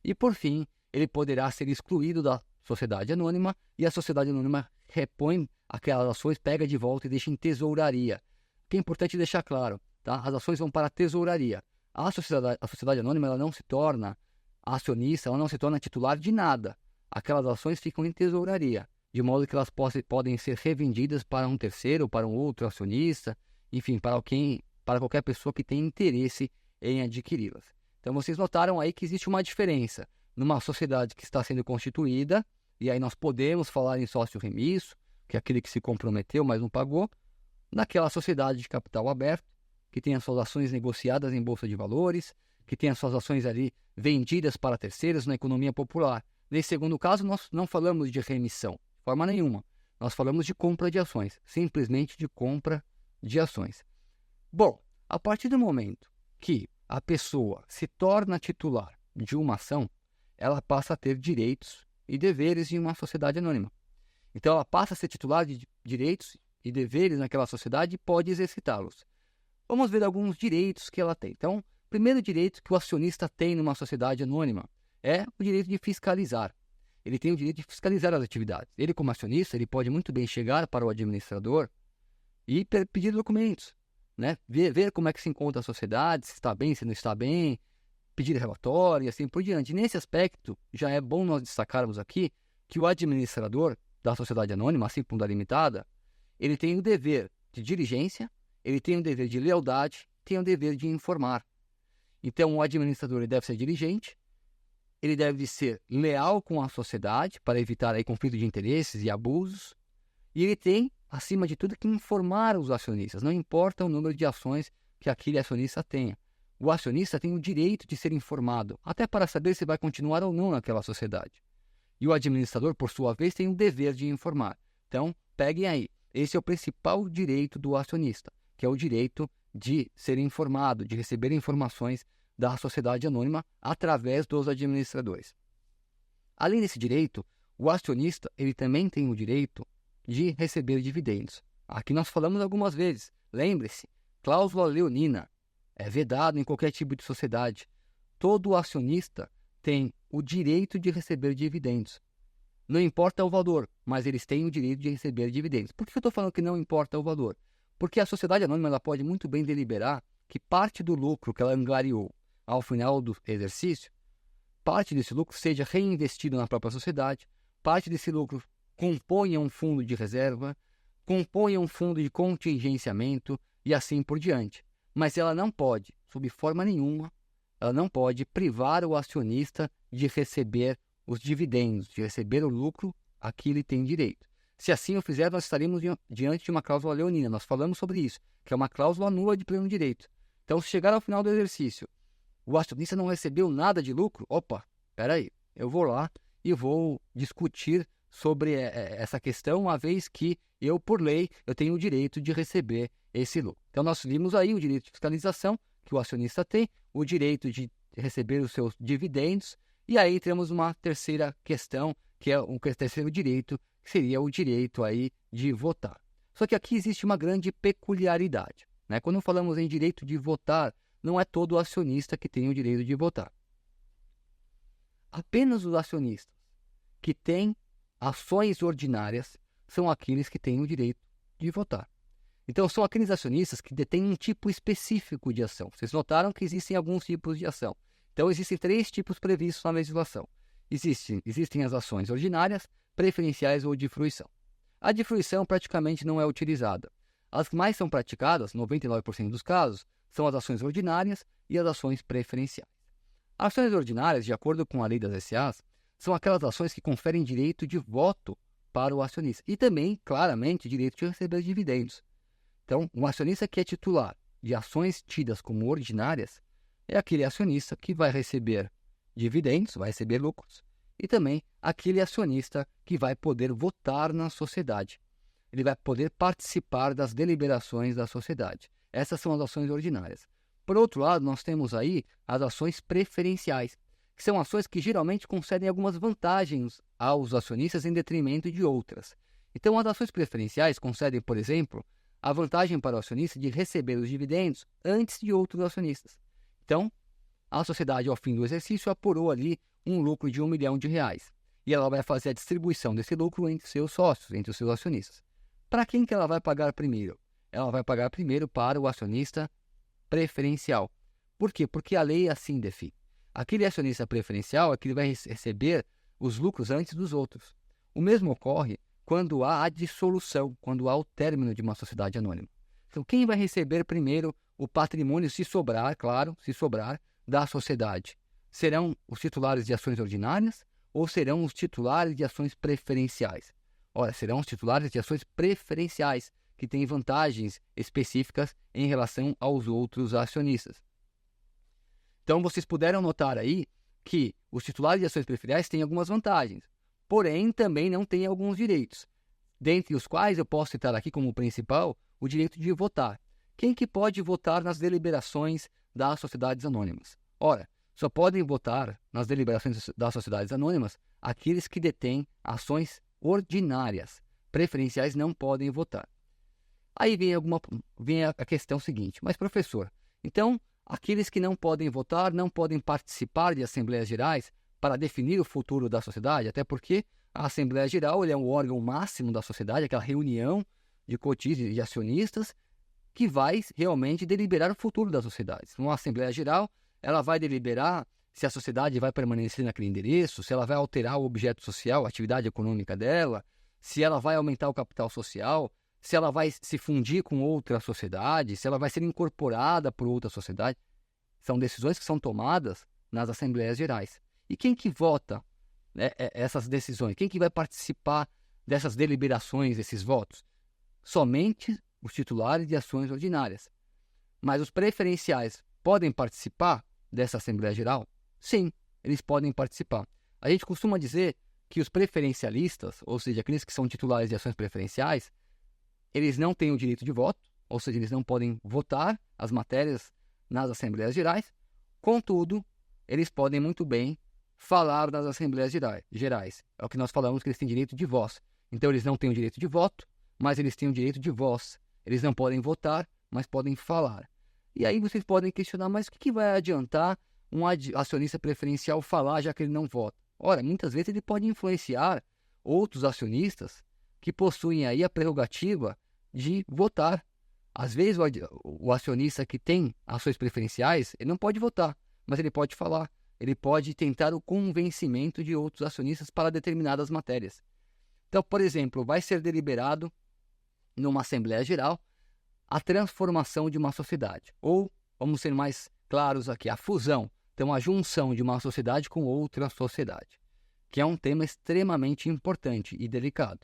Speaker 2: E, por fim, ele poderá ser excluído da sociedade anônima e a sociedade anônima repõe aquelas ações, pega de volta e deixa em tesouraria. O que é importante deixar claro, tá? As ações vão para a tesouraria. A sociedade anônima ela não se torna acionista, ela não se torna titular de nada. Aquelas ações ficam em tesouraria, de modo que elas podem ser revendidas para um terceiro, para um outro acionista, enfim, para qualquer pessoa que tenha interesse em adquiri-las. Então, vocês notaram aí que existe uma diferença numa sociedade que está sendo constituída, e aí nós podemos falar em sócio remisso, que é aquele que se comprometeu, mas não pagou, naquela sociedade de capital aberto, que tem as suas ações negociadas em bolsa de valores, que tem as suas ações ali vendidas para terceiros na economia popular. Nesse segundo caso, nós não falamos de remissão, de forma nenhuma. Nós falamos de compra de ações, simplesmente de compra de ações. Bom, a partir do momento que a pessoa se torna titular de uma ação, ela passa a ter direitos e deveres em uma sociedade anônima. Então, ela passa a ser titular de direitos e deveres naquela sociedade e pode exercitá-los. Vamos ver alguns direitos que ela tem. Então, o primeiro direito que o acionista tem numa sociedade anônima é o direito de fiscalizar. Ele tem o direito de fiscalizar as atividades. Ele, como acionista, ele pode muito bem chegar para o administrador e pedir documentos, né? Ver como é que se encontra a sociedade, se está bem, se não está bem, pedir relatório e assim por diante. Nesse aspecto, já é bom nós destacarmos aqui que o administrador da sociedade anônima, assim como da limitada, ele tem o dever de diligência, ele tem o dever de lealdade, tem o dever de informar. Então, o administrador ele deve ser diligente, ele deve ser leal com a sociedade para evitar aí conflito de interesses e abusos, e ele tem, acima de tudo, que informar os acionistas, não importa o número de ações que aquele acionista tenha. O acionista tem o direito de ser informado, até para saber se vai continuar ou não naquela sociedade. E o administrador, por sua vez, tem o dever de informar. Então, peguem aí. Esse é o principal direito do acionista, que é o direito de ser informado, de receber informações da sociedade anônima através dos administradores. Além desse direito, o acionista ele também tem o direito de receber dividendos. Aqui nós falamos algumas vezes. Lembre-se, cláusula leonina é vedado em qualquer tipo de sociedade. Todo acionista tem o direito de receber dividendos. Não importa o valor, mas eles têm o direito de receber dividendos. Por que eu estou falando que não importa o valor? Porque a sociedade anônima ela pode muito bem deliberar que parte do lucro que ela angariou ao final do exercício, parte desse lucro seja reinvestido na própria sociedade, parte desse lucro componha um fundo de reserva, componha um fundo de contingenciamento e assim por diante. Mas ela não pode, sob forma nenhuma, ela não pode privar o acionista de receber os dividendos, de receber o lucro a que ele tem direito. Se assim o fizer, nós estaríamos diante de uma cláusula leonina. Nós falamos sobre isso, que é uma cláusula nula de pleno direito. Então, se chegar ao final do exercício, o acionista não recebeu nada de lucro, opa, peraí, eu vou lá e vou discutir sobre essa questão, uma vez que eu, por lei, eu tenho o direito de receber esse lucro. Então, nós vimos aí o direito de fiscalização que o acionista tem, o direito de receber os seus dividendos, e aí temos uma terceira questão, que é um terceiro direito, que seria o direito aí de votar. Só que aqui existe uma grande peculiaridade, né? Quando falamos em direito de votar, não é todo acionista que tem o direito de votar. Apenas os acionistas que têm ações ordinárias são aqueles que têm o direito de votar. Então, são aqueles acionistas que detêm um tipo específico de ação. Vocês notaram que existem alguns tipos de ação. Então, existem 3 tipos previstos na legislação. Existem as ações ordinárias, preferenciais ou de fruição. A de fruição praticamente não é utilizada. As que mais são praticadas, 99% dos casos, são as ações ordinárias e as ações preferenciais. Ações ordinárias, de acordo com a lei das SAs, são aquelas ações que conferem direito de voto para o acionista e também, claramente, direito de receber dividendos. Então, um acionista que é titular de ações tidas como ordinárias é aquele acionista que vai receber dividendos, vai receber lucros, e também aquele acionista que vai poder votar na sociedade. Ele vai poder participar das deliberações da sociedade. Essas são as ações ordinárias. Por outro lado, nós temos aí as ações preferenciais, que são ações que geralmente concedem algumas vantagens aos acionistas em detrimento de outras. Então, as ações preferenciais concedem, por exemplo, a vantagem para o acionista de receber os dividendos antes de outros acionistas. Então, a sociedade, ao fim do exercício, apurou ali um lucro de R$1 milhão e ela vai fazer a distribuição desse lucro entre seus sócios, entre os seus acionistas. Para quem que ela vai pagar primeiro? Ela vai pagar primeiro para o acionista preferencial. Por quê? Porque a lei assim define. Aquele acionista preferencial é que ele vai receber os lucros antes dos outros. O mesmo ocorre quando há a dissolução, quando há o término de uma sociedade anônima. Então, quem vai receber primeiro o patrimônio, se sobrar, claro, se sobrar, da sociedade? Serão os titulares de ações ordinárias ou serão os titulares de ações preferenciais? Ora, serão os titulares de ações preferenciais, que têm vantagens específicas em relação aos outros acionistas. Então, vocês puderam notar aí que os titulares de ações preferenciais têm algumas vantagens, porém também não têm alguns direitos, dentre os quais eu posso citar aqui como principal o direito de votar. Quem que pode votar nas deliberações das sociedades anônimas? Ora, só podem votar nas deliberações das sociedades anônimas aqueles que detêm ações ordinárias. Preferenciais não podem votar. Aí vem a questão seguinte: mas professor, então aqueles que não podem votar não podem participar de assembleias gerais para definir o futuro da sociedade? Até porque a Assembleia Geral é um órgão máximo da sociedade, aquela reunião de cotistas e de acionistas que vai realmente deliberar o futuro da sociedade. Uma Assembleia Geral, ela vai deliberar se a sociedade vai permanecer naquele endereço, se ela vai alterar o objeto social, a atividade econômica dela, se ela vai aumentar o capital social, se ela vai se fundir com outra sociedade, se ela vai ser incorporada por outra sociedade. São decisões que são tomadas nas Assembleias Gerais. E quem que vota, né, essas decisões? Quem que vai participar dessas deliberações, desses votos? Somente os titulares de ações ordinárias. Mas os preferenciais podem participar dessa Assembleia Geral? Sim, eles podem participar. A gente costuma dizer que os preferencialistas, ou seja, aqueles que são titulares de ações preferenciais, eles não têm o direito de voto, ou seja, eles não podem votar as matérias nas Assembleias Gerais. Contudo, eles podem muito bem falar nas Assembleias Gerais. É o que nós falamos, que eles têm direito de voz. Então, eles não têm o direito de voto, mas eles têm o direito de voz. Eles não podem votar, mas podem falar. E aí vocês podem questionar, mas o que vai adiantar um acionista preferencial falar, já que ele não vota? Ora, muitas vezes ele pode influenciar outros acionistas que possuem aí a prerrogativa de votar. Às vezes o acionista que tem ações preferenciais, ele não pode votar, mas ele pode falar. Ele pode tentar o convencimento de outros acionistas para determinadas matérias. Então, por exemplo, vai ser deliberado numa Assembleia Geral a transformação de uma sociedade. Ou, vamos ser mais claros aqui, a fusão. Então, a junção de uma sociedade com outra sociedade, que é um tema extremamente importante e delicado.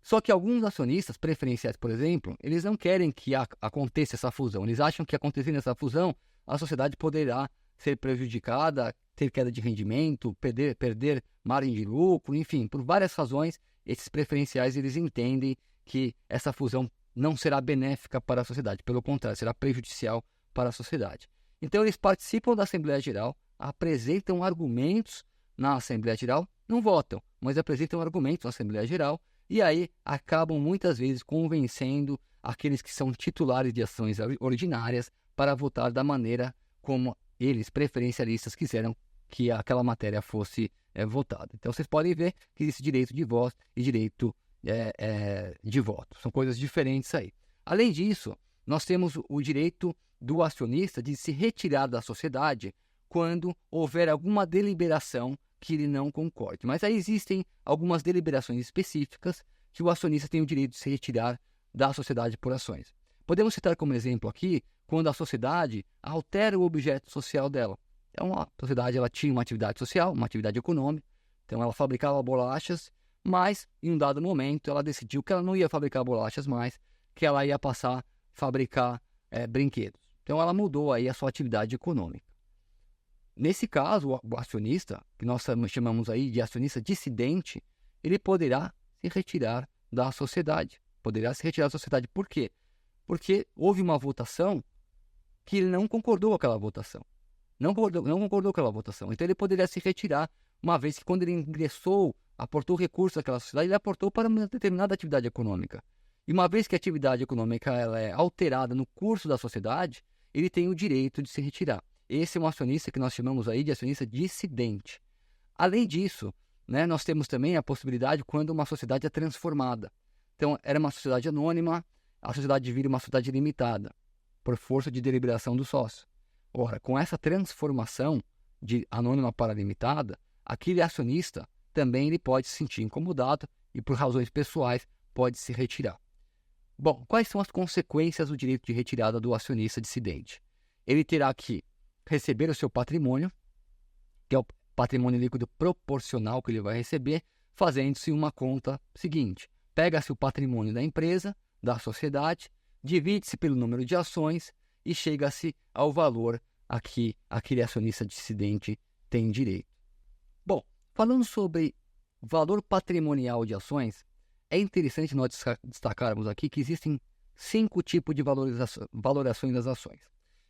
Speaker 2: Só que alguns acionistas preferenciais, por exemplo, eles não querem que aconteça essa fusão. Eles acham que acontecendo essa fusão, a sociedade poderá ser prejudicada, ter queda de rendimento, perder margem de lucro, enfim, por várias razões, esses preferenciais eles entendem que essa fusão não será benéfica para a sociedade, pelo contrário, será prejudicial para a sociedade. Então, eles participam da Assembleia Geral, apresentam argumentos na Assembleia Geral, não votam, mas apresentam argumentos na Assembleia Geral, e aí acabam muitas vezes convencendo aqueles que são titulares de ações ordinárias para votar da maneira como eles, preferencialistas, quiseram que aquela matéria fosse votada. Então, vocês podem ver que existe direito de voz e direito de voto. São coisas diferentes aí. Além disso, nós temos o direito do acionista de se retirar da sociedade quando houver alguma deliberação que ele não concorde. Mas aí existem algumas deliberações específicas que o acionista tem o direito de se retirar da sociedade por ações. Podemos citar como exemplo aqui quando a sociedade altera o objeto social dela. Então, a sociedade ela tinha uma atividade social, uma atividade econômica, então ela fabricava bolachas, mas em um dado momento ela decidiu que ela não ia fabricar bolachas mais, que ela ia passar a fabricar brinquedos. Então ela mudou aí a sua atividade econômica. Nesse caso, o acionista, que nós chamamos aí de acionista dissidente, ele poderá se retirar da sociedade. Poderá se retirar da sociedade. Por quê? Porque houve uma votação que ele não concordou com aquela votação. Não concordou com aquela votação. Então ele poderia se retirar, uma vez que quando ele ingressou, aportou recursos àquela sociedade, ele aportou para uma determinada atividade econômica. E uma vez que a atividade econômica ela é alterada no curso da sociedade, ele tem o direito de se retirar. Esse é um acionista que nós chamamos aí de acionista dissidente. Além disso, nós temos também a possibilidade quando uma sociedade é transformada. Então, era uma sociedade anônima, a sociedade vira uma sociedade limitada, por força de deliberação do sócio. Ora, com essa transformação de anônima para limitada, aquele acionista também ele pode se sentir incomodado e, por razões pessoais, pode se retirar. Bom, quais são as consequências do direito de retirada do acionista dissidente? Ele terá que receber o seu patrimônio, que é o patrimônio líquido proporcional que ele vai receber, fazendo-se uma conta seguinte. Pega-se o patrimônio da empresa, da sociedade, divide-se pelo número de ações e chega-se ao valor a que aquele acionista dissidente tem direito. Bom, falando sobre valor patrimonial de ações, é interessante nós destacarmos aqui que existem 5 tipos de valorações das ações.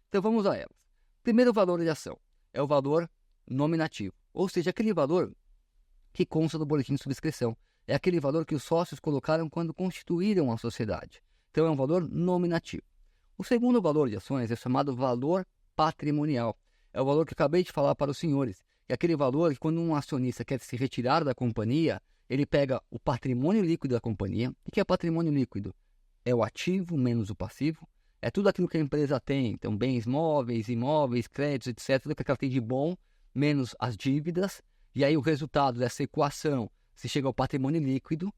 Speaker 2: Então vamos a elas. Primeiro valor de ação é o valor nominativo, ou seja, aquele valor que consta do boletim de subscrição. É aquele valor que os sócios colocaram quando constituíram a sociedade. Então é um valor nominativo. O segundo valor de ações é chamado valor patrimonial. É o valor que eu acabei de falar para os senhores. É aquele valor que quando um acionista quer se retirar da companhia, ele pega o patrimônio líquido da companhia. O que é patrimônio líquido? É o ativo menos o passivo. É tudo aquilo que a empresa tem. Então, bens móveis, imóveis, créditos, etc. Tudo que ela tem de bom, menos as dívidas. E aí o resultado dessa equação se chega ao patrimônio líquido,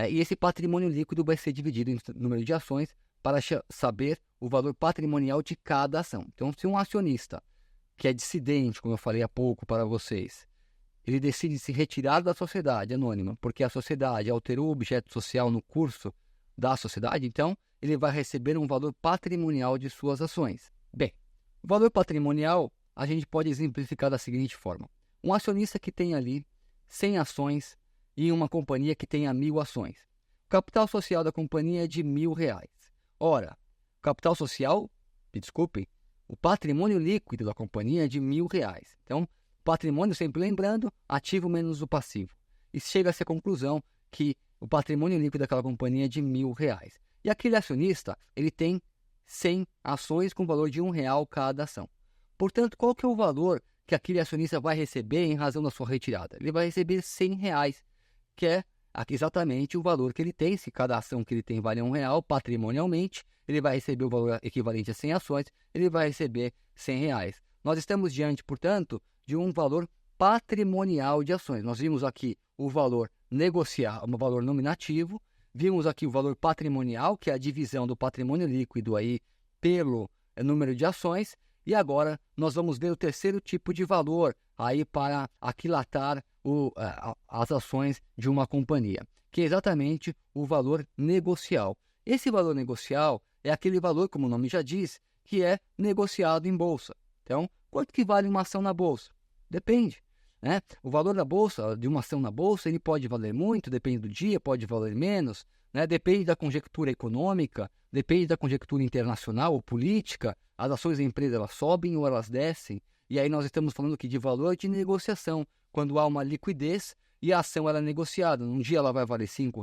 Speaker 2: e esse patrimônio líquido vai ser dividido em número de ações para saber o valor patrimonial de cada ação. Então, se um acionista que é dissidente, como eu falei há pouco para vocês, ele decide se retirar da sociedade anônima, porque a sociedade alterou o objeto social no curso da sociedade, então ele vai receber um valor patrimonial de suas ações. Bem, o valor patrimonial a gente pode exemplificar da seguinte forma. Um acionista que tem ali 100 ações em uma companhia que tenha 1.000 ações. O capital social da companhia é de R$ 1.000. Ora, o patrimônio líquido da companhia é de R$ 1.000. Então, patrimônio, sempre lembrando, ativo menos o passivo. E chega-se à conclusão que o patrimônio líquido daquela companhia é de R$ 1.000. E aquele acionista, ele tem 100 ações com valor de R$ 1 cada ação. Portanto, qual que é o valor que aquele acionista vai receber em razão da sua retirada? Ele vai receber R$ 100, que é exatamente o valor que ele tem. Se cada ação que ele tem vale R$ 1 patrimonialmente, ele vai receber o valor equivalente a 100 ações, ele vai receber R$ 100. Nós estamos diante, portanto, de um valor patrimonial de ações. Nós vimos aqui o valor negociar, o valor nominativo, vimos aqui o valor patrimonial, que é a divisão do patrimônio líquido aí pelo número de ações, e agora nós vamos ver o terceiro tipo de valor aí para aquilatar as ações de uma companhia, que é exatamente o valor negocial. Esse valor negocial é aquele valor, como o nome já diz, que é negociado em bolsa. Então, quanto que vale uma ação na bolsa? Depende, né? O valor da bolsa, de uma ação na bolsa, ele pode valer muito, depende do dia, pode valer menos, né? Depende da conjectura econômica, depende da conjectura internacional ou política. As ações da empresa, elas sobem ou elas descem. E aí nós estamos falando aqui de valor de negociação, quando há uma liquidez e a ação ela é negociada. Num dia ela vai valer R$ 5,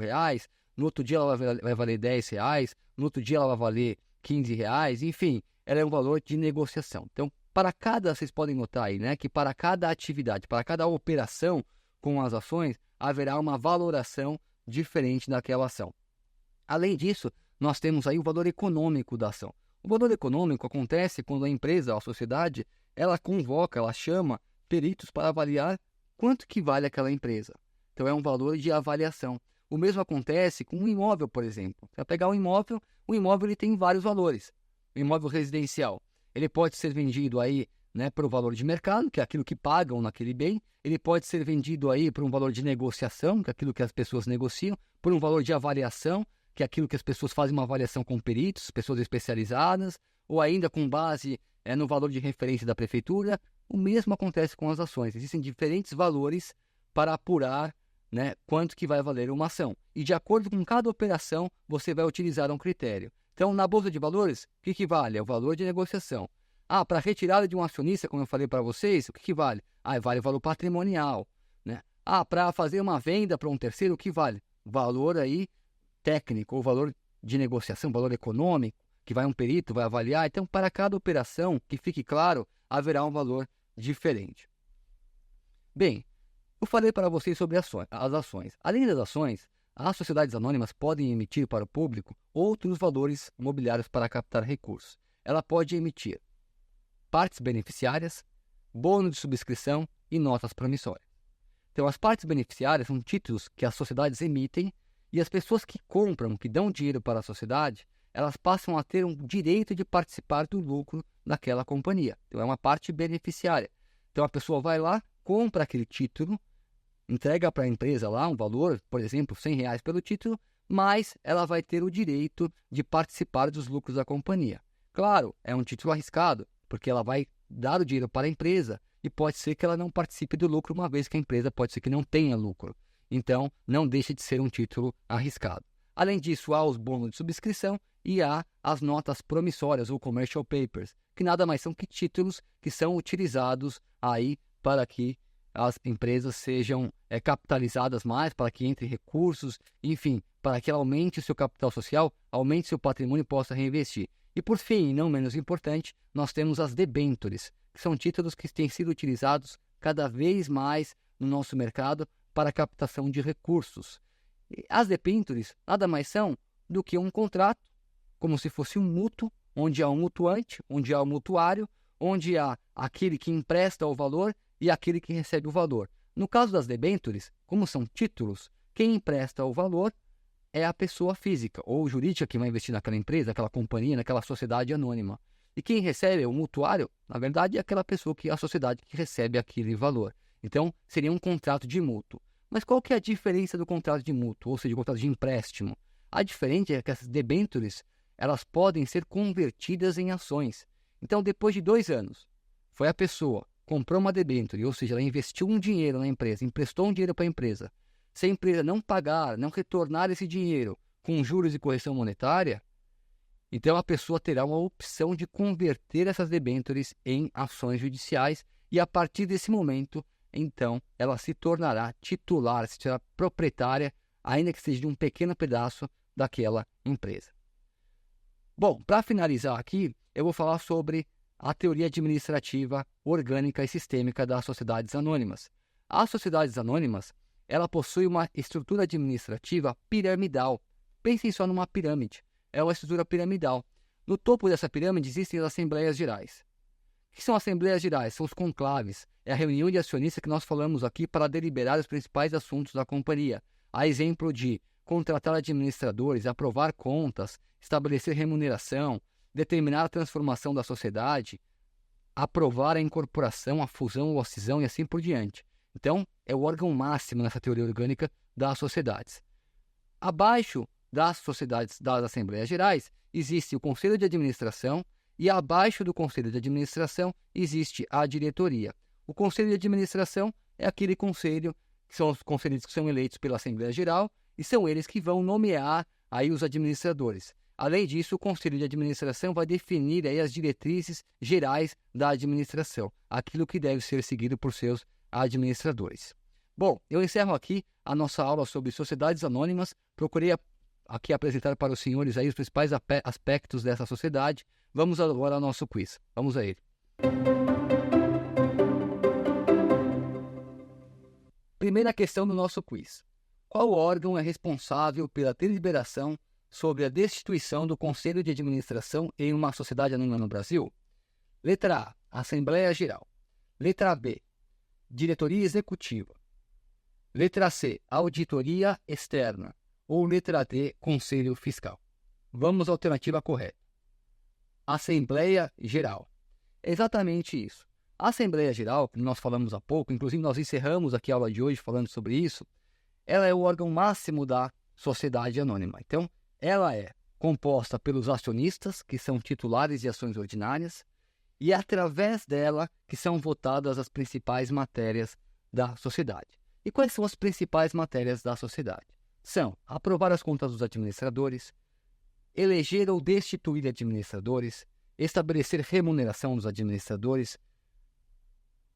Speaker 2: no outro dia ela vai valer R$ 10, no outro dia ela vai valer R$ 15, enfim, ela é um valor de negociação. Então, vocês podem notar aí, né, que para cada atividade, para cada operação com as ações, haverá uma valoração diferente daquela ação. Além disso, nós temos aí o valor econômico da ação. O valor econômico acontece quando a empresa, a sociedade, ela chama peritos para avaliar quanto que vale aquela empresa. Então, é um valor de avaliação. O mesmo acontece com um imóvel, por exemplo. Você vai pegar o imóvel ele tem vários valores. O imóvel residencial, ele pode ser vendido aí, né, por um valor de mercado, que é aquilo que pagam naquele bem. Ele pode ser vendido aí por um valor de negociação, que é aquilo que as pessoas negociam, por um valor de avaliação, que é aquilo que as pessoas fazem uma avaliação com peritos, pessoas especializadas, ou ainda com base no valor de referência da prefeitura. O mesmo acontece com as ações. Existem diferentes valores para apurar, né, quanto que vai valer uma ação. E de acordo com cada operação, você vai utilizar um critério. Então, na Bolsa de Valores, o que vale? É o valor de negociação. Para a retirada de um acionista, como eu falei para vocês, o que vale? Vale o valor patrimonial, né? Para fazer uma venda para um terceiro, o que vale? Valor aí técnico, ou valor de negociação, valor econômico, que vai um perito, vai avaliar. Então, para cada operação, que fique claro, haverá um valor diferente. Bem, eu falei para vocês sobre as ações. Além das ações, as sociedades anônimas podem emitir para o público outros valores imobiliários para captar recursos. Ela pode emitir partes beneficiárias, bônus de subscrição e notas promissórias. Então, as partes beneficiárias são títulos que as sociedades emitem e as pessoas que compram, que dão dinheiro para a sociedade, elas passam a ter um direito de participar do lucro daquela companhia. Então, é uma parte beneficiária. Então, a pessoa vai lá, compra aquele título, entrega para a empresa lá um valor, por exemplo, R$ 100 pelo título, mas ela vai ter o direito de participar dos lucros da companhia. Claro, é um título arriscado, porque ela vai dar o dinheiro para a empresa e pode ser que ela não participe do lucro, uma vez que a empresa pode ser que não tenha lucro. Então, não deixa de ser um título arriscado. Além disso, há os bônus de subscrição e há as notas promissórias, ou commercial papers, que nada mais são que títulos que são utilizados aí para que as empresas sejam capitalizadas mais, para que entre recursos, enfim, para que ela aumente o seu capital social, aumente seu patrimônio e possa reinvestir. E por fim, e não menos importante, nós temos as debêntures, que são títulos que têm sido utilizados cada vez mais no nosso mercado para a captação de recursos. As debêntures nada mais são do que um contrato, como se fosse um mútuo, onde há um mutuante, onde há um mutuário, onde há aquele que empresta o valor e aquele que recebe o valor. No caso das debêntures, como são títulos, quem empresta o valor é a pessoa física ou jurídica que vai investir naquela empresa, naquela companhia, naquela sociedade anônima. E quem recebe, o mutuário, na verdade, é aquela pessoa a sociedade que recebe aquele valor. Então, seria um contrato de mútuo. Mas qual que é a diferença do contrato de mútuo, ou seja, do contrato de empréstimo? A diferença é que essas debêntures, elas podem ser convertidas em ações. Então, depois de 2 anos, foi a pessoa comprou uma debênture, ou seja, ela investiu um dinheiro na empresa, emprestou um dinheiro para a empresa, se a empresa não pagar, não retornar esse dinheiro com juros e correção monetária, então a pessoa terá uma opção de converter essas debêntures em ações judiciais e a partir desse momento, então, ela se tornará titular, se tornará proprietária, ainda que seja de um pequeno pedaço daquela empresa. Bom, para finalizar aqui, eu vou falar sobre a teoria administrativa orgânica e sistêmica das sociedades anônimas. As sociedades anônimas, ela possui uma estrutura administrativa piramidal. Pensem só numa pirâmide. É uma estrutura piramidal. No topo dessa pirâmide existem as assembleias gerais. O que são assembleias gerais? São os conclaves. É a reunião de acionistas que nós falamos aqui para deliberar os principais assuntos da companhia. A exemplo de contratar administradores, aprovar contas, estabelecer remuneração, determinar a transformação da sociedade, aprovar a incorporação, a fusão ou a cisão e assim por diante. Então, é o órgão máximo nessa teoria orgânica das sociedades. Abaixo das sociedades, das assembleias gerais, existe o conselho de administração e abaixo do conselho de administração existe a diretoria. O conselho de administração é aquele conselho que são os conselheiros que são eleitos pela Assembleia Geral e são eles que vão nomear aí os administradores. Além disso, o conselho de administração vai definir aí as diretrizes gerais da administração, aquilo que deve ser seguido por seus administradores. Bom, eu encerro aqui a nossa aula sobre sociedades anônimas. Procurei aqui apresentar para os senhores aí os principais aspectos dessa sociedade. Vamos agora ao nosso quiz. Vamos a ele. Primeira questão do nosso quiz. Qual órgão é responsável pela deliberação sobre a destituição do Conselho de Administração em uma sociedade anônima no Brasil? Letra A, Assembleia Geral. Letra B, Diretoria Executiva. Letra C, Auditoria Externa. Ou letra D, Conselho Fiscal. Vamos à alternativa correta. Assembleia Geral. Exatamente isso. A Assembleia Geral, como nós falamos há pouco, inclusive nós encerramos aqui a aula de hoje falando sobre isso, ela é o órgão máximo da sociedade anônima. Então, ela é composta pelos acionistas, que são titulares de ações ordinárias, e através dela que são votadas as principais matérias da sociedade. E quais são as principais matérias da sociedade? São aprovar as contas dos administradores, eleger ou destituir administradores, estabelecer remuneração dos administradores,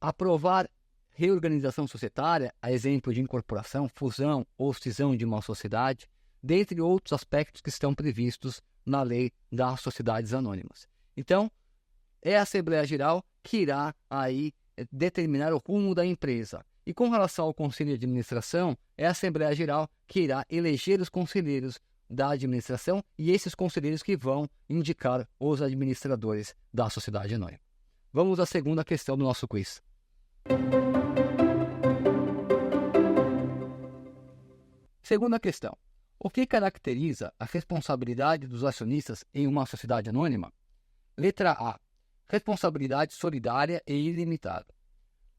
Speaker 2: aprovar reorganização societária, a exemplo de incorporação, fusão ou cisão de uma sociedade, dentre outros aspectos que estão previstos na lei das sociedades anônimas. Então, é a Assembleia Geral que irá aí determinar o rumo da empresa. E com relação ao Conselho de Administração, é a Assembleia Geral que irá eleger os conselheiros da administração e esses conselheiros que vão indicar os administradores da sociedade anônima. Vamos à segunda questão do nosso quiz. Segunda questão. O que caracteriza a responsabilidade dos acionistas em uma sociedade anônima? Letra A. Responsabilidade solidária e ilimitada.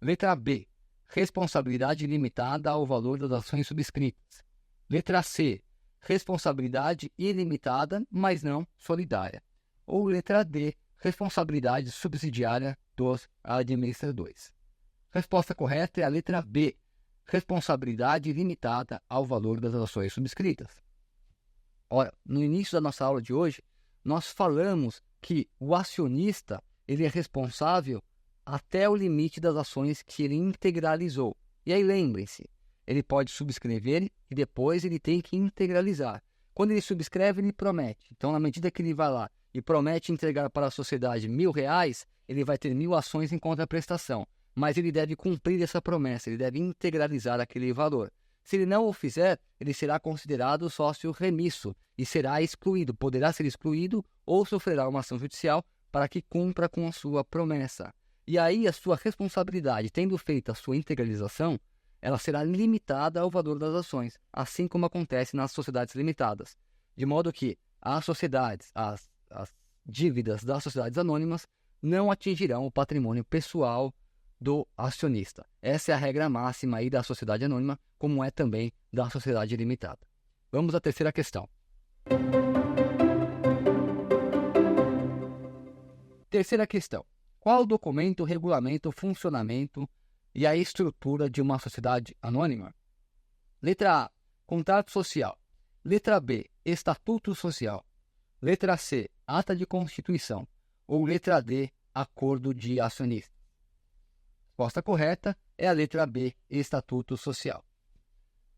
Speaker 2: Letra B. Responsabilidade limitada ao valor das ações subscritas. Letra C. Responsabilidade ilimitada, mas não solidária. Ou letra D. Responsabilidade subsidiária dos administradores. Resposta correta é a letra B. Responsabilidade limitada ao valor das ações subscritas. Ora, no início da nossa aula de hoje, nós falamos que o acionista ele é responsável até o limite das ações que ele integralizou. E aí lembrem-se, ele pode subscrever e depois ele tem que integralizar. Quando ele subscreve, ele promete. Então, na medida que ele vai lá e promete entregar para a sociedade R$1.000, ele vai ter 1.000 ações em contraprestação. Mas ele deve cumprir essa promessa, ele deve integralizar aquele valor. Se ele não o fizer, ele será considerado sócio remisso e será excluído, poderá ser excluído ou sofrerá uma ação judicial para que cumpra com a sua promessa. E aí a sua responsabilidade, tendo feito a sua integralização, ela será limitada ao valor das ações, assim como acontece nas sociedades limitadas. De modo que as sociedades, as dívidas das sociedades anônimas não atingirão o patrimônio pessoal do acionista. Essa é a regra máxima aí da sociedade anônima, como é também da sociedade limitada. Vamos à terceira questão. Terceira questão. Qual documento regulamenta o funcionamento e a estrutura de uma sociedade anônima? Letra A, contrato social. Letra B, estatuto social. Letra C, ata de constituição. Ou letra D, acordo de acionistas. A resposta correta é a letra B, estatuto social.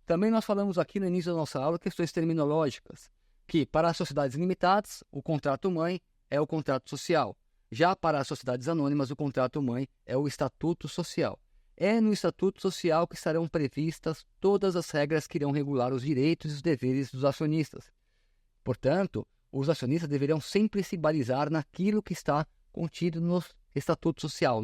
Speaker 2: Também nós falamos aqui no início da nossa aula questões terminológicas, que para as sociedades limitadas, o contrato-mãe é o contrato social. Já para as sociedades anônimas, o contrato-mãe é o estatuto social. É no estatuto social que estarão previstas todas as regras que irão regular os direitos e os deveres dos acionistas. Portanto, os acionistas deverão sempre se balizar naquilo que está contido no estatuto social,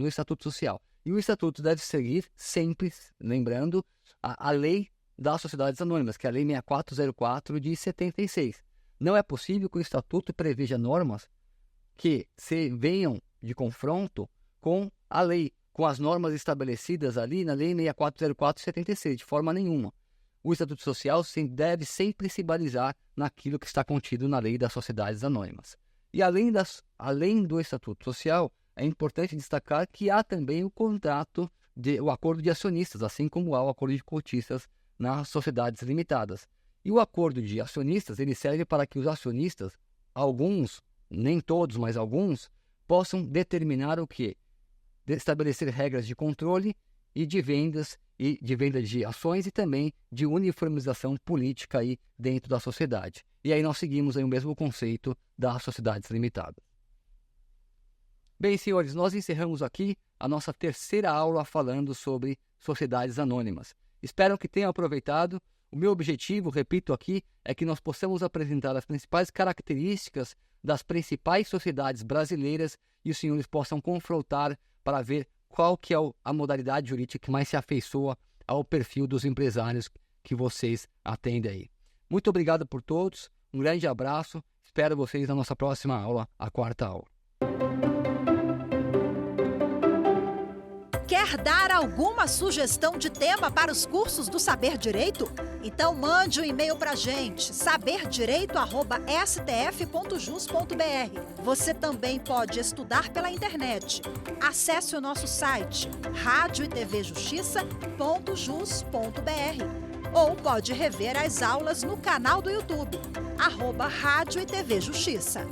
Speaker 2: E o estatuto deve seguir sempre, lembrando, a lei das sociedades anônimas, que é a Lei 6404 de 76. Não é possível que o estatuto preveja normas que venham de confronto com a lei, com as normas estabelecidas ali na Lei 6404 de 76, de forma nenhuma. O Estatuto Social deve sempre se balizar naquilo que está contido na Lei das Sociedades Anônimas. E além do Estatuto Social, é importante destacar que há também o acordo de acionistas, assim como há o acordo de cotistas nas sociedades limitadas. E o acordo de acionistas ele serve para que os acionistas, alguns, nem todos, mas alguns, possam determinar o quê? Estabelecer regras de controle e de vendas e de venda de ações e também de uniformização política aí dentro da sociedade. E aí nós seguimos aí o mesmo conceito das sociedades limitadas. Bem, senhores, nós encerramos aqui a nossa terceira aula falando sobre sociedades anônimas. Espero que tenham aproveitado. O meu objetivo, repito aqui, é que nós possamos apresentar as principais características das principais sociedades brasileiras e os senhores possam confrontar para ver qual que é a modalidade jurídica que mais se afeiçoa ao perfil dos empresários que vocês atendem aí. Muito obrigado por todos, um grande abraço, espero vocês na nossa próxima aula, a quarta aula.
Speaker 1: Quer dar alguma sugestão de tema para os cursos do Saber Direito? Então mande um e-mail para a gente, saberdireito@stf.jus.br. Você também pode estudar pela internet. Acesse o nosso site radioetvjustiça.jus.br ou pode rever as aulas no canal do YouTube, @Rádio e TV Justiça.